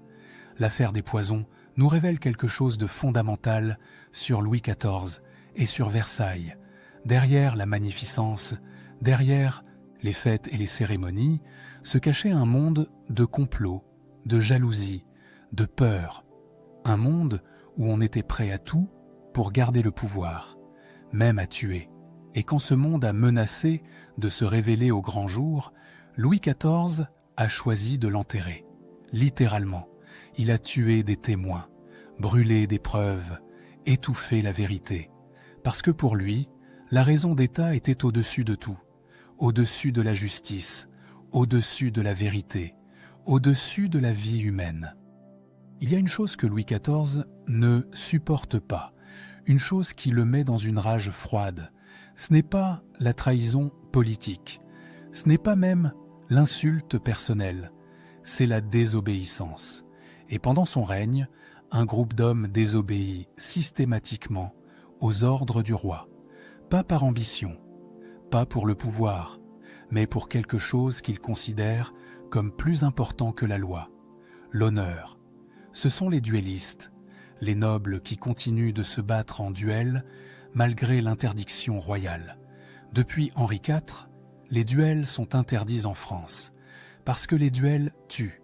L'affaire des poisons nous révèle quelque chose de fondamental sur Louis XIV et sur Versailles. Derrière la magnificence, derrière les fêtes et les cérémonies, se cachait un monde de complot, de jalousie, de peur. Un monde où on était prêt à tout pour garder le pouvoir, même à tuer. Et quand ce monde a menacé de se révéler au grand jour, Louis XIV a choisi de l'enterrer. Littéralement, il a tué des témoins, brûlé des preuves, étouffé la vérité. Parce que pour lui, la raison d'État était au-dessus de tout, au-dessus de la justice, au-dessus de la vérité, au-dessus de la vie humaine. Il y a une chose que Louis XIV ne supporte pas, une chose qui le met dans une rage froide. Ce n'est pas la trahison politique, ce n'est pas même l'insulte personnelle, c'est la désobéissance. Et pendant son règne, un groupe d'hommes désobéit systématiquement aux ordres du roi, pas par ambition, pas pour le pouvoir, mais pour quelque chose qu'ils considèrent comme plus important que la loi, l'honneur. Ce sont les duellistes, les nobles qui continuent de se battre en duel malgré l'interdiction royale. Depuis Henri IV, les duels sont interdits en France, parce que les duels tuent.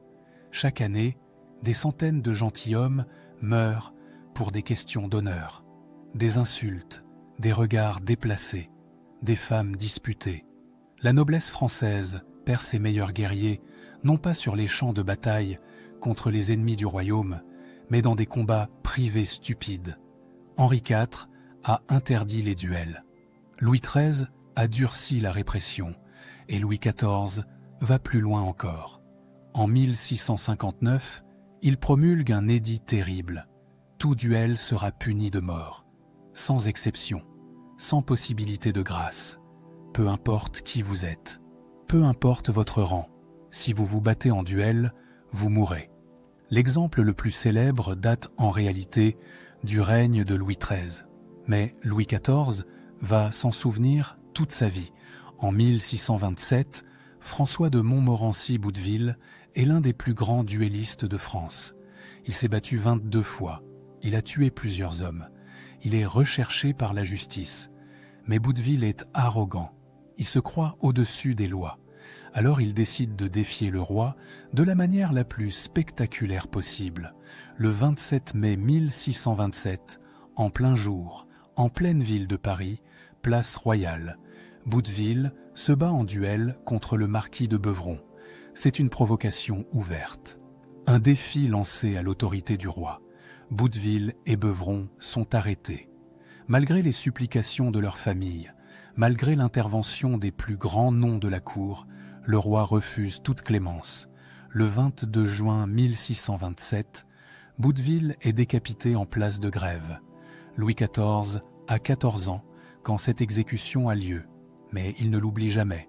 Chaque année, des centaines de gentilshommes meurent pour des questions d'honneur, des insultes, des regards déplacés, des femmes disputées. La noblesse française perd ses meilleurs guerriers, non pas sur les champs de bataille contre les ennemis du royaume, mais dans des combats privés stupides. Henri IV a interdit les duels. Louis XIII a durci la répression, et Louis XIV va plus loin encore. En 1659, il promulgue un édit terrible. Tout duel sera puni de mort, sans exception, sans possibilité de grâce. Peu importe qui vous êtes, peu importe votre rang, si vous vous battez en duel, vous mourrez. L'exemple le plus célèbre date en réalité du règne de Louis XIII. Mais Louis XIV va s'en souvenir toute sa vie. En 1627, François de Montmorency-Bouteville est l'un des plus grands duellistes de France. Il s'est battu 22 fois. Il a tué plusieurs hommes. Il est recherché par la justice. Mais Bouteville est arrogant. Il se croit au-dessus des lois. Alors il décide de défier le roi de la manière la plus spectaculaire possible. Le 27 mai 1627, en plein jour, en pleine ville de Paris, place Royale, Bouteville se bat en duel contre le marquis de Beuvron. C'est une provocation ouverte. Un défi lancé à l'autorité du roi. Bouteville et Beuvron sont arrêtés. Malgré les supplications de leur famille, malgré l'intervention des plus grands noms de la cour, le roi refuse toute clémence. Le 22 juin 1627, Bouteville est décapité en place de Grève. Louis XIV a 14 ans quand cette exécution a lieu, mais il ne l'oublie jamais.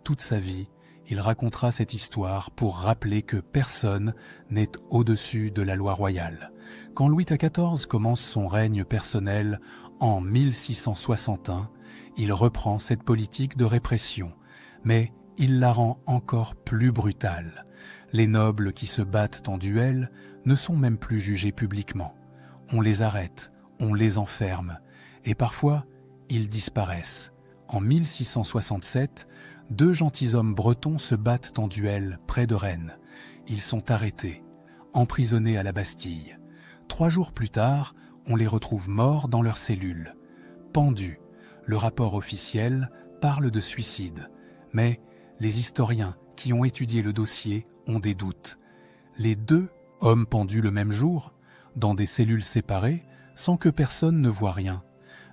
Toute sa vie, il racontera cette histoire pour rappeler que personne n'est au-dessus de la loi royale. Quand Louis XIV commence son règne personnel en 1661, il reprend cette politique de répression, mais il la rend encore plus brutale. Les nobles qui se battent en duel ne sont même plus jugés publiquement. On les arrête, on les enferme, et parfois, ils disparaissent. En 1667, 2 gentilshommes bretons se battent en duel près de Rennes. Ils sont arrêtés, emprisonnés à la Bastille. 3 jours plus tard, on les retrouve morts dans leur cellule, pendus. Le rapport officiel parle de suicide, mais les historiens qui ont étudié le dossier ont des doutes. Les 2 hommes pendus le même jour, dans des cellules séparées, sans que personne ne voie rien.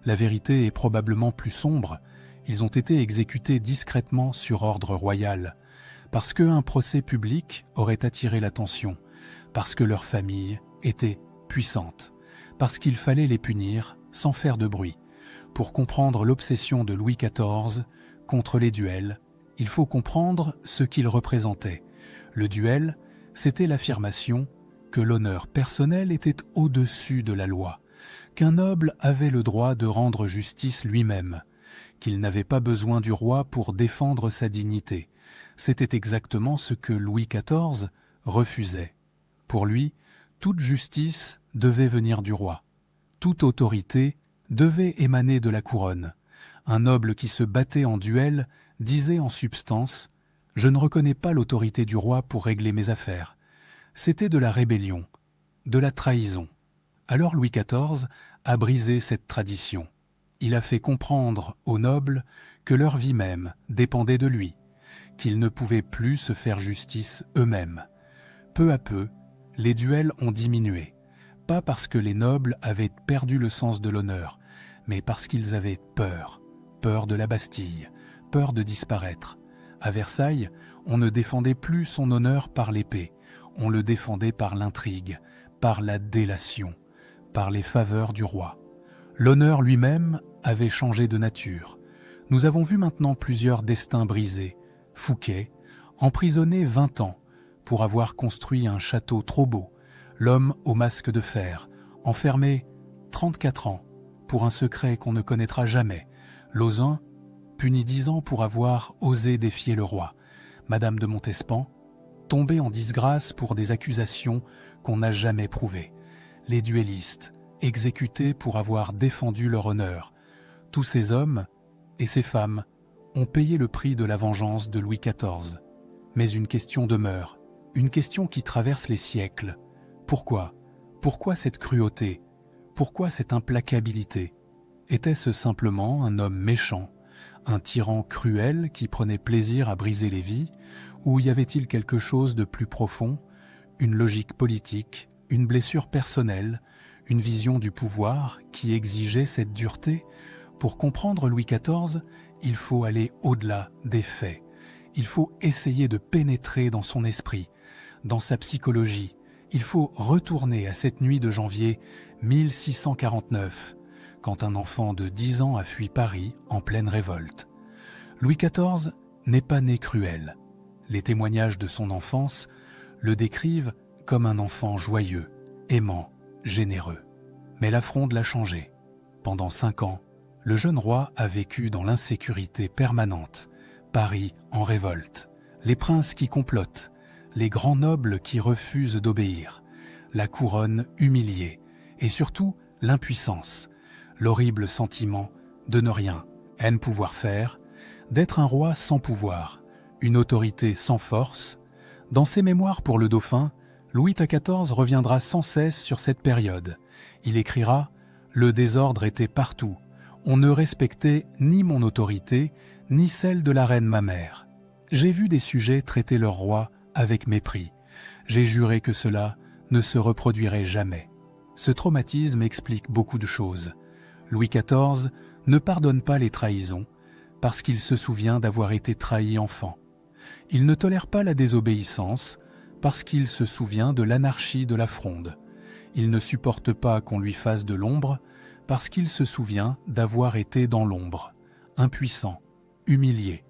La vérité est probablement plus sombre. Ils ont été exécutés discrètement sur ordre royal, parce qu'un procès public aurait attiré l'attention, parce que leur famille était puissante, parce qu'il fallait les punir sans faire de bruit. Pour comprendre l'obsession de Louis XIV contre les duels, il faut comprendre ce qu'il représentait. Le duel, c'était l'affirmation que l'honneur personnel était au-dessus de la loi, qu'un noble avait le droit de rendre justice lui-même, qu'il n'avait pas besoin du roi pour défendre sa dignité. C'était exactement ce que Louis XIV refusait. Pour lui, toute justice devait venir du roi. Toute autorité devait émaner de la couronne. Un noble qui se battait en duel disait en substance « Je ne reconnais pas l'autorité du roi pour régler mes affaires ». C'était de la rébellion, de la trahison. Alors Louis XIV a brisé cette tradition. Il a fait comprendre aux nobles que leur vie même dépendait de lui, qu'ils ne pouvaient plus se faire justice eux-mêmes. Peu à peu, les duels ont diminué, pas parce que les nobles avaient perdu le sens de l'honneur, mais parce qu'ils avaient peur, peur de la Bastille, peur de disparaître. À Versailles, on ne défendait plus son honneur par l'épée, on le défendait par l'intrigue, par la délation, par les faveurs du roi. L'honneur lui-même avait changé de nature. Nous avons vu maintenant plusieurs destins brisés. Fouquet, emprisonné 20 ans pour avoir construit un château trop beau, l'homme au masque de fer, enfermé 34 ans pour un secret qu'on ne connaîtra jamais, Lauzun, puni 10 ans pour avoir osé défier le roi, Madame de Montespan, tombée en disgrâce pour des accusations qu'on n'a jamais prouvées, les duellistes, exécutés pour avoir défendu leur honneur. Tous ces hommes et ces femmes ont payé le prix de la vengeance de Louis XIV. Mais une question demeure, une question qui traverse les siècles. Pourquoi? Pourquoi cette cruauté? Pourquoi cette implacabilité? Était-ce simplement un homme méchant, un tyran cruel qui prenait plaisir à briser les vies, ou y avait-il quelque chose de plus profond, une logique politique, une blessure personnelle, une vision du pouvoir qui exigeait cette dureté? Pour comprendre Louis XIV, il faut aller au-delà des faits. Il faut essayer de pénétrer dans son esprit, dans sa psychologie. Il faut retourner à cette nuit de janvier 1649, quand un enfant de 10 ans a fui Paris en pleine révolte. Louis XIV n'est pas né cruel. Les témoignages de son enfance le décrivent comme un enfant joyeux, aimant, généreux. Mais la Fronde l'a changé. Pendant 5 ans, le jeune roi a vécu dans l'insécurité permanente, Paris en révolte, les princes qui complotent, les grands nobles qui refusent d'obéir, la couronne humiliée, et surtout l'impuissance, l'horrible sentiment de ne rien pouvoir faire, d'être un roi sans pouvoir, une autorité sans force. Dans ses mémoires pour le dauphin, Louis XIV reviendra sans cesse sur cette période. Il écrira « Le désordre était partout. On ne respectait ni mon autorité, ni celle de la reine ma mère. J'ai vu des sujets traiter leur roi avec mépris. J'ai juré que cela ne se reproduirait jamais. » Ce traumatisme explique beaucoup de choses. Louis XIV ne pardonne pas les trahisons parce qu'il se souvient d'avoir été trahi enfant. Il ne tolère pas la désobéissance parce qu'il se souvient de l'anarchie de la Fronde. Il ne supporte pas qu'on lui fasse de l'ombre parce qu'il se souvient d'avoir été dans l'ombre, impuissant, humilié.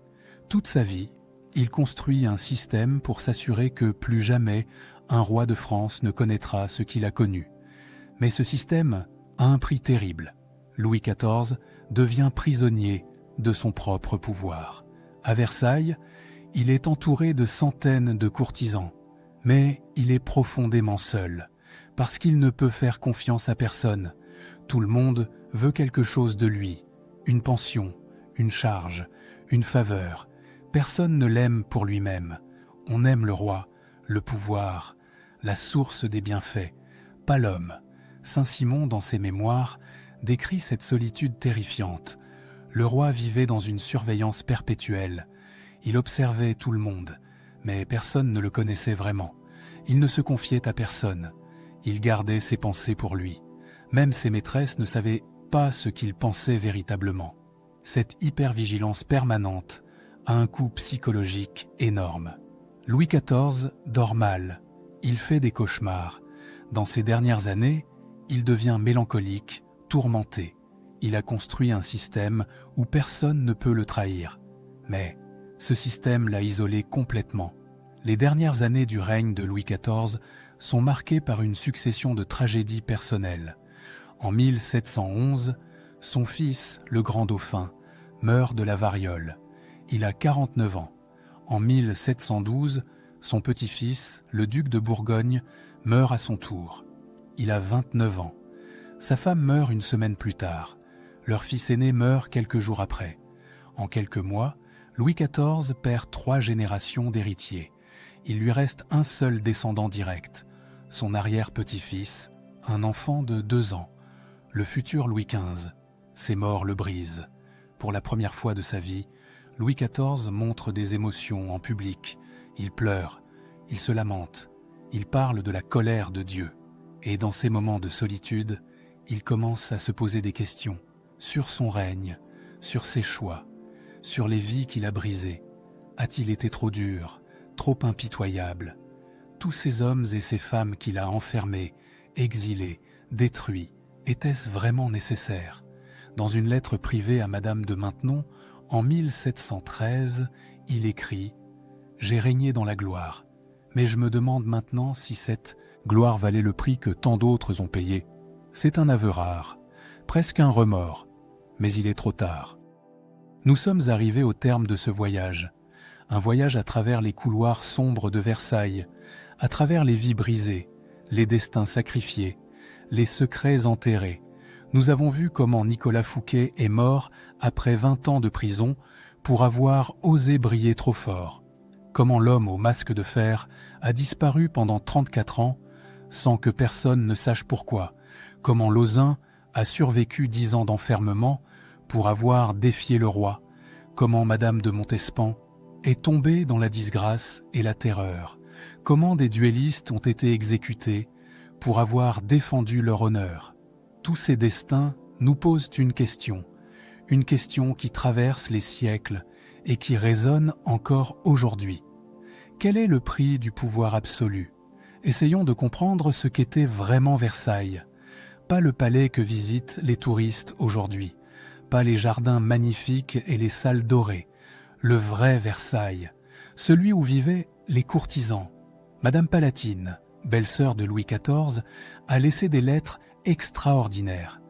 Toute sa vie, il construit un système pour s'assurer que plus jamais un roi de France ne connaîtra ce qu'il a connu. Mais ce système a un prix terrible. Louis XIV devient prisonnier de son propre pouvoir. À Versailles, il est entouré de centaines de courtisans, mais il est profondément seul, parce qu'il ne peut faire confiance à personne. Tout le monde veut quelque chose de lui, une pension, une charge, une faveur. Personne ne l'aime pour lui-même. On aime le roi, le pouvoir, la source des bienfaits, pas l'homme. Saint-Simon, dans ses mémoires, décrit cette solitude terrifiante. Le roi vivait dans une surveillance perpétuelle. Il observait tout le monde, mais personne ne le connaissait vraiment. Il ne se confiait à personne. Il gardait ses pensées pour lui. Même ses maîtresses ne savaient pas ce qu'il pensait véritablement. Cette hypervigilance permanente a un coût psychologique énorme. Louis XIV dort mal. Il fait des cauchemars. Dans ses dernières années, il devient mélancolique, tourmenté. Il a construit un système où personne ne peut le trahir. Mais ce système l'a isolé complètement. Les dernières années du règne de Louis XIV sont marquées par une succession de tragédies personnelles. En 1711, son fils, le grand dauphin, meurt de la variole. Il a 49 ans. En 1712, Son petit-fils, le duc de Bourgogne, meurt à son tour. Il a 29 ans. Sa femme meurt une semaine plus tard. Leur fils aîné meurt quelques jours après. En quelques mois, Louis XIV perd 3 générations d'héritiers. Il lui reste un seul descendant direct, son arrière-petit-fils, un enfant de 2 ans, le futur Louis XV. Ses morts le brisent. Pour la première fois de sa vie, Louis XIV montre des émotions en public. Il pleure, il se lamente, il parle de la colère de Dieu. Et dans ces moments de solitude, il commence à se poser des questions sur son règne, sur ses choix, sur les vies qu'il a brisées. A-t-il été trop dur, trop impitoyable? Tous ces hommes et ces femmes qu'il a enfermés, exilés, détruits, était-ce vraiment nécessaire? Dans une lettre privée à Madame de Maintenon, en 1713, il écrit « J'ai régné dans la gloire, mais je me demande maintenant si cette gloire valait le prix que tant d'autres ont payé. C'est un aveu rare, presque un remords, mais il est trop tard. » Nous sommes arrivés au terme de ce voyage, un voyage à travers les couloirs sombres de Versailles, à travers les vies brisées, les destins sacrifiés, les secrets enterrés. Nous avons vu comment Nicolas Fouquet est mort après 20 ans de prison pour avoir osé briller trop fort, comment l'homme au masque de fer a disparu pendant 34 ans sans que personne ne sache pourquoi, comment Lauzun a survécu 10 ans d'enfermement pour avoir défié le roi, comment Madame de Montespan est tombée dans la disgrâce et la terreur, comment des duellistes ont été exécutés pour avoir défendu leur honneur. Tous ces destins nous posent une question qui traverse les siècles et qui résonne encore aujourd'hui. Quel est le prix du pouvoir absolu? Essayons de comprendre ce qu'était vraiment Versailles. Pas le palais que visitent les touristes aujourd'hui, pas les jardins magnifiques et les salles dorées. Le vrai Versailles, celui où vivaient les courtisans. Madame Palatine, belle-sœur de Louis XIV, a laissé des lettres extraordinaires.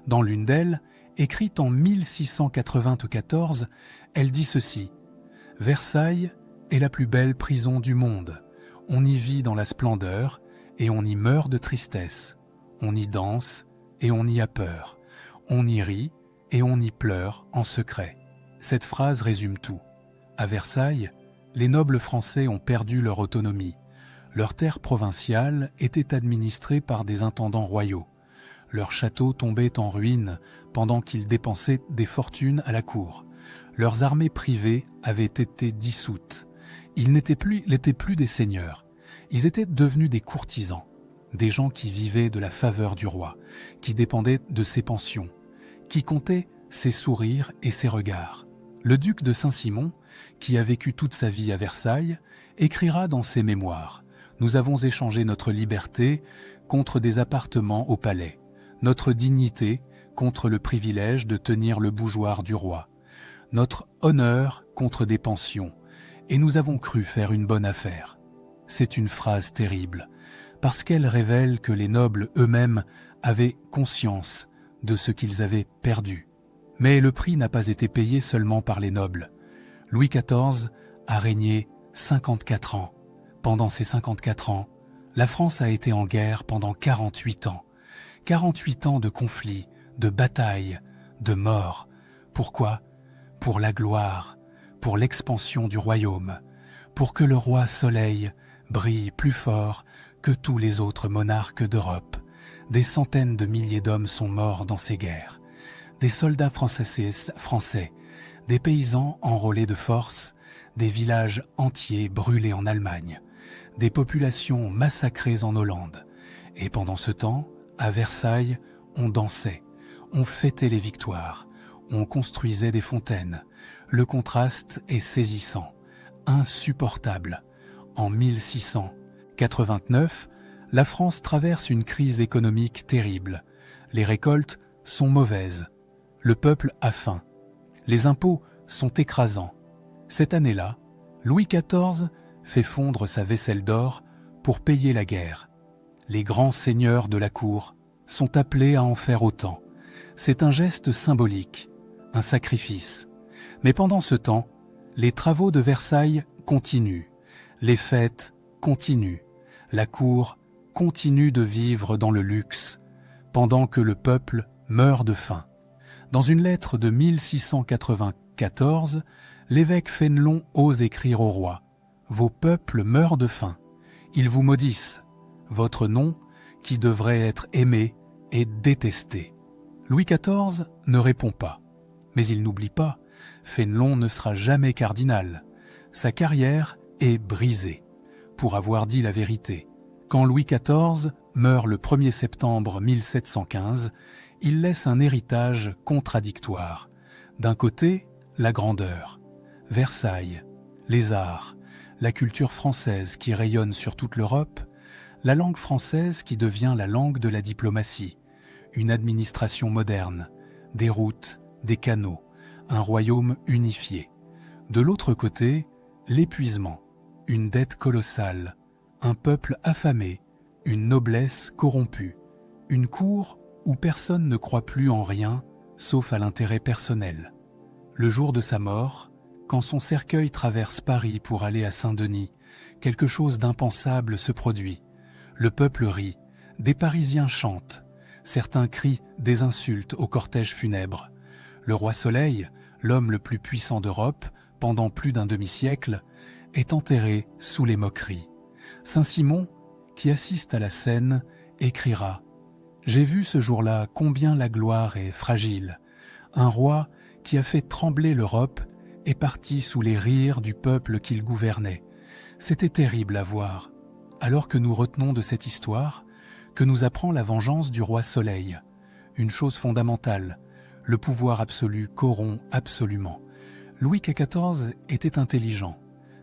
Dans l'une d'elles, écrite en 1694, elle dit ceci: « Versailles est la plus belle prison du monde. On y vit dans la splendeur et on y meurt de tristesse. On y danse et on y a peur. On y rit et on y pleure en secret. » Cette phrase résume tout. À Versailles, les nobles français ont perdu leur autonomie. Leurs terres provinciales étaient administrées par des intendants royaux. Leurs châteaux tombaient en ruine pendant qu'ils dépensaient des fortunes à la cour. Leurs armées privées avaient été dissoutes. Ils n'étaient plus des seigneurs. Ils étaient devenus des courtisans, des gens qui vivaient de la faveur du roi, qui dépendaient de ses pensions, qui comptaient ses sourires et ses regards. Le duc de Saint-Simon, qui a vécu toute sa vie à Versailles, écrira dans ses mémoires: « Nous avons échangé notre liberté contre des appartements au palais, notre dignité contre le privilège de tenir le bougeoir du roi, notre honneur contre des pensions, et nous avons cru faire une bonne affaire. » C'est une phrase terrible, parce qu'elle révèle que les nobles eux-mêmes avaient conscience de ce qu'ils avaient perdu. Mais le prix n'a pas été payé seulement par les nobles. Louis XIV a régné 54 ans. Pendant ces 54 ans, la France a été en guerre pendant 48 ans. 48 ans de conflits, de batailles, de morts. Pourquoi? Pour la gloire, pour l'expansion du royaume, pour que le roi Soleil brille plus fort que tous les autres monarques d'Europe. Des centaines de milliers d'hommes sont morts dans ces guerres. Des soldats français, des paysans enrôlés de force, des villages entiers brûlés en Allemagne, des populations massacrées en Hollande. Et pendant ce temps, à Versailles, on dansait, on fêtait les victoires, on construisait des fontaines. Le contraste est saisissant, insupportable. En 1689, la France traverse une crise économique terrible. Les récoltes sont mauvaises. Le peuple a faim. Les impôts sont écrasants. Cette année-là, Louis XIV fait fondre sa vaisselle d'or pour payer la guerre. Les grands seigneurs de la cour sont appelés à en faire autant. C'est un geste symbolique, un sacrifice. Mais pendant ce temps, les travaux de Versailles continuent. Les fêtes continuent. La cour continue de vivre dans le luxe, pendant que le peuple meurt de faim. Dans une lettre de 1694, l'évêque Fénelon ose écrire au roi « Vos peuples meurent de faim. Ils vous maudissent. Votre nom, qui devrait être aimé, est détesté. » Louis XIV ne répond pas. Mais il n'oublie pas, Fénelon ne sera jamais cardinal. Sa carrière est brisée, pour avoir dit la vérité. Quand Louis XIV meurt le 1er septembre 1715, il laisse un héritage contradictoire. D'un côté, la grandeur, Versailles, les arts, la culture française qui rayonne sur toute l'Europe, la langue française qui devient la langue de la diplomatie, une administration moderne, des routes, des canaux, un royaume unifié. De l'autre côté, l'épuisement, une dette colossale, un peuple affamé, une noblesse corrompue, une cour où personne ne croit plus en rien, sauf à l'intérêt personnel. Le jour de sa mort, quand son cercueil traverse Paris pour aller à Saint-Denis, quelque chose d'impensable se produit. Le peuple rit, des Parisiens chantent, certains crient des insultes au cortège funèbre. Le roi Soleil, l'homme le plus puissant d'Europe, pendant plus d'un demi-siècle, est enterré sous les moqueries. Saint-Simon, qui assiste à la scène, écrira « J'ai vu ce jour-là combien la gloire est fragile. Un roi qui a fait trembler l'Europe est parti sous les rires du peuple qu'il gouvernait. C'était terrible à voir. Alors que nous retenons de cette histoire, que nous apprend la vengeance du roi Soleil. Une chose fondamentale, le pouvoir absolu corrompt absolument. Louis XIV était intelligent,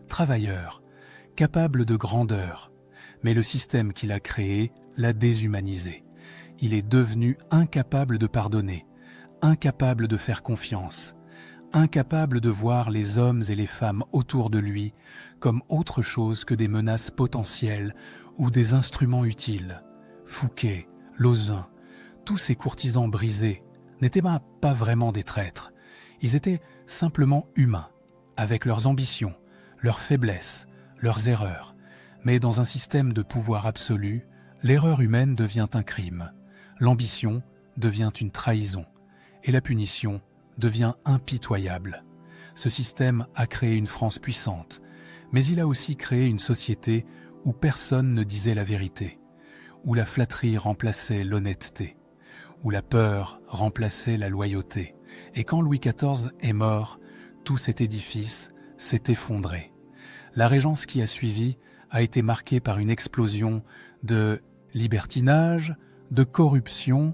travailleur, capable de grandeur, mais le système qu'il a créé l'a déshumanisé. Il est devenu incapable de pardonner, incapable de faire confiance, incapable de voir les hommes et les femmes autour de lui comme autre chose que des menaces potentielles ou des instruments utiles. Fouquet, Lauzun, tous ces courtisans brisés n'étaient pas vraiment des traîtres. Ils étaient simplement humains, avec leurs ambitions, leurs faiblesses, leurs erreurs. Mais dans un système de pouvoir absolu, l'erreur humaine devient un crime, l'ambition devient une trahison, et la punition devient impitoyable. Ce système a créé une France puissante, mais il a aussi créé une société où personne ne disait la vérité, où la flatterie remplaçait l'honnêteté, où la peur remplaçait la loyauté. Et quand Louis XIV est mort, tout cet édifice s'est effondré. La régence qui a suivi a été marquée par une explosion de libertinage, de corruption,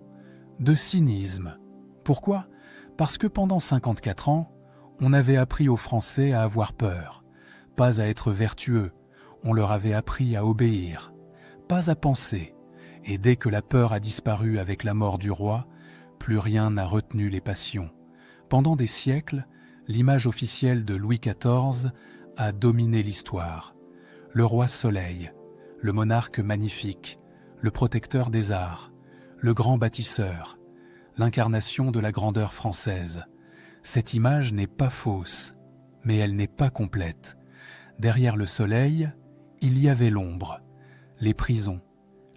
de cynisme. Pourquoi ? Parce que pendant 54 ans, on avait appris aux Français à avoir peur, pas à être vertueux, on leur avait appris à obéir, pas à penser, et dès que la peur a disparu avec la mort du roi, plus rien n'a retenu les passions. Pendant des siècles, l'image officielle de Louis XIV a dominé l'histoire. Le roi Soleil, le monarque magnifique, le protecteur des arts, le grand bâtisseur, l'incarnation de la grandeur française. Cette image n'est pas fausse, mais elle n'est pas complète. Derrière le soleil, il y avait l'ombre, les prisons,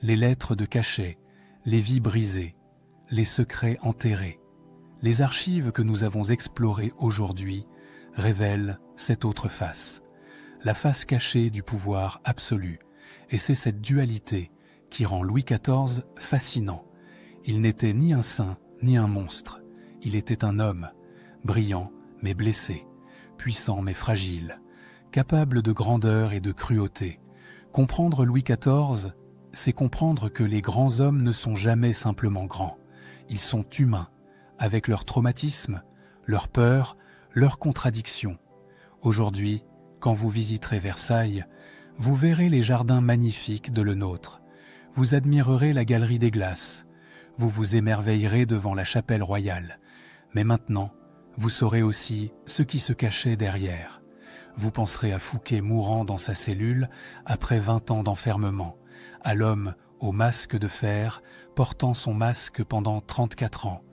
les lettres de cachet, les vies brisées, les secrets enterrés. Les archives que nous avons explorées aujourd'hui révèlent cette autre face, la face cachée du pouvoir absolu. Et c'est cette dualité qui rend Louis XIV fascinant. Il n'était ni un saint, ni un monstre. Il était un homme, brillant mais blessé, puissant mais fragile, capable de grandeur et de cruauté. Comprendre Louis XIV, c'est comprendre que les grands hommes ne sont jamais simplement grands. Ils sont humains, avec leurs traumatismes, leurs peurs, leurs contradictions. Aujourd'hui, quand vous visiterez Versailles, vous verrez les jardins magnifiques de le nôtre. Vous admirerez la galerie des glaces. Vous vous émerveillerez devant la chapelle royale. Mais maintenant, vous saurez aussi ce qui se cachait derrière. Vous penserez à Fouquet mourant dans sa cellule après 20 ans d'enfermement, à l'homme au masque de fer portant son masque pendant 34 ans,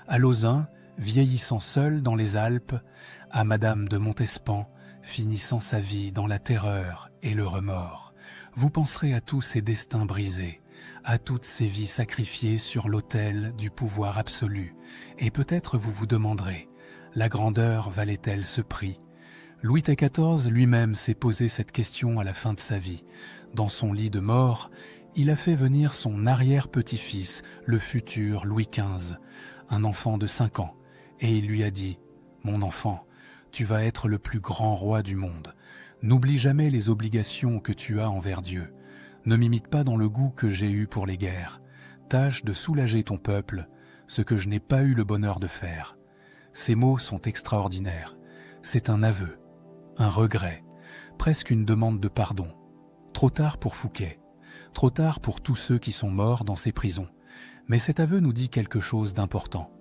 à Lauzun vieillissant seul dans les Alpes, à Madame de Montespan finissant sa vie dans la terreur et le remords. Vous penserez à tous ces destins brisés, à toutes ces vies sacrifiées sur l'autel du pouvoir absolu, et peut-être vous vous demanderez, la grandeur valait-elle ce prix? Louis XIV lui-même s'est posé cette question à la fin de sa vie. Dans son lit de mort, il a fait venir son arrière-petit-fils, le futur Louis XV, un enfant de 5 ans, et il lui a dit « Mon enfant, tu vas être le plus grand roi du monde. N'oublie jamais les obligations que tu as envers Dieu. Ne m'imite pas dans le goût que j'ai eu pour les guerres. Tâche de soulager ton peuple, ce que je n'ai pas eu le bonheur de faire. » Ces mots sont extraordinaires. C'est un aveu, un regret, presque une demande de pardon. Trop tard pour Fouquet, trop tard pour tous ceux qui sont morts dans ces prisons. Mais cet aveu nous dit quelque chose d'important.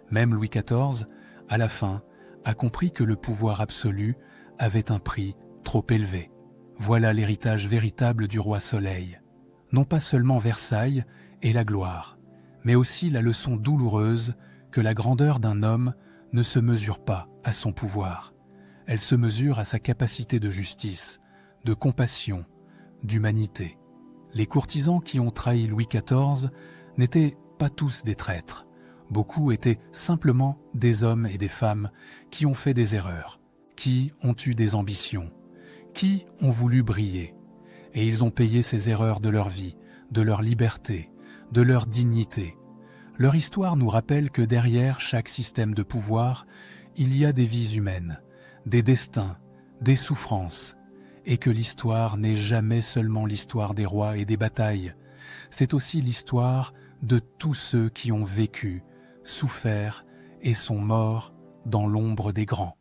Même Louis XIV, à la fin, a compris que le pouvoir absolu avait un prix trop élevé. Voilà l'héritage véritable du roi Soleil. Non pas seulement Versailles et la gloire, mais aussi la leçon douloureuse que la grandeur d'un homme ne se mesure pas à son pouvoir. Elle se mesure à sa capacité de justice, de compassion, d'humanité. Les courtisans qui ont trahi Louis XIV n'étaient pas tous des traîtres. Beaucoup étaient simplement des hommes et des femmes qui ont fait des erreurs, qui ont eu des ambitions, qui ont voulu briller. Et ils ont payé ces erreurs de leur vie, de leur liberté, de leur dignité. Leur histoire nous rappelle que derrière chaque système de pouvoir, il y a des vies humaines, des destins, des souffrances, et que l'histoire n'est jamais seulement l'histoire des rois et des batailles, c'est aussi l'histoire de tous ceux qui ont vécu, souffert et sont morts dans l'ombre des grands.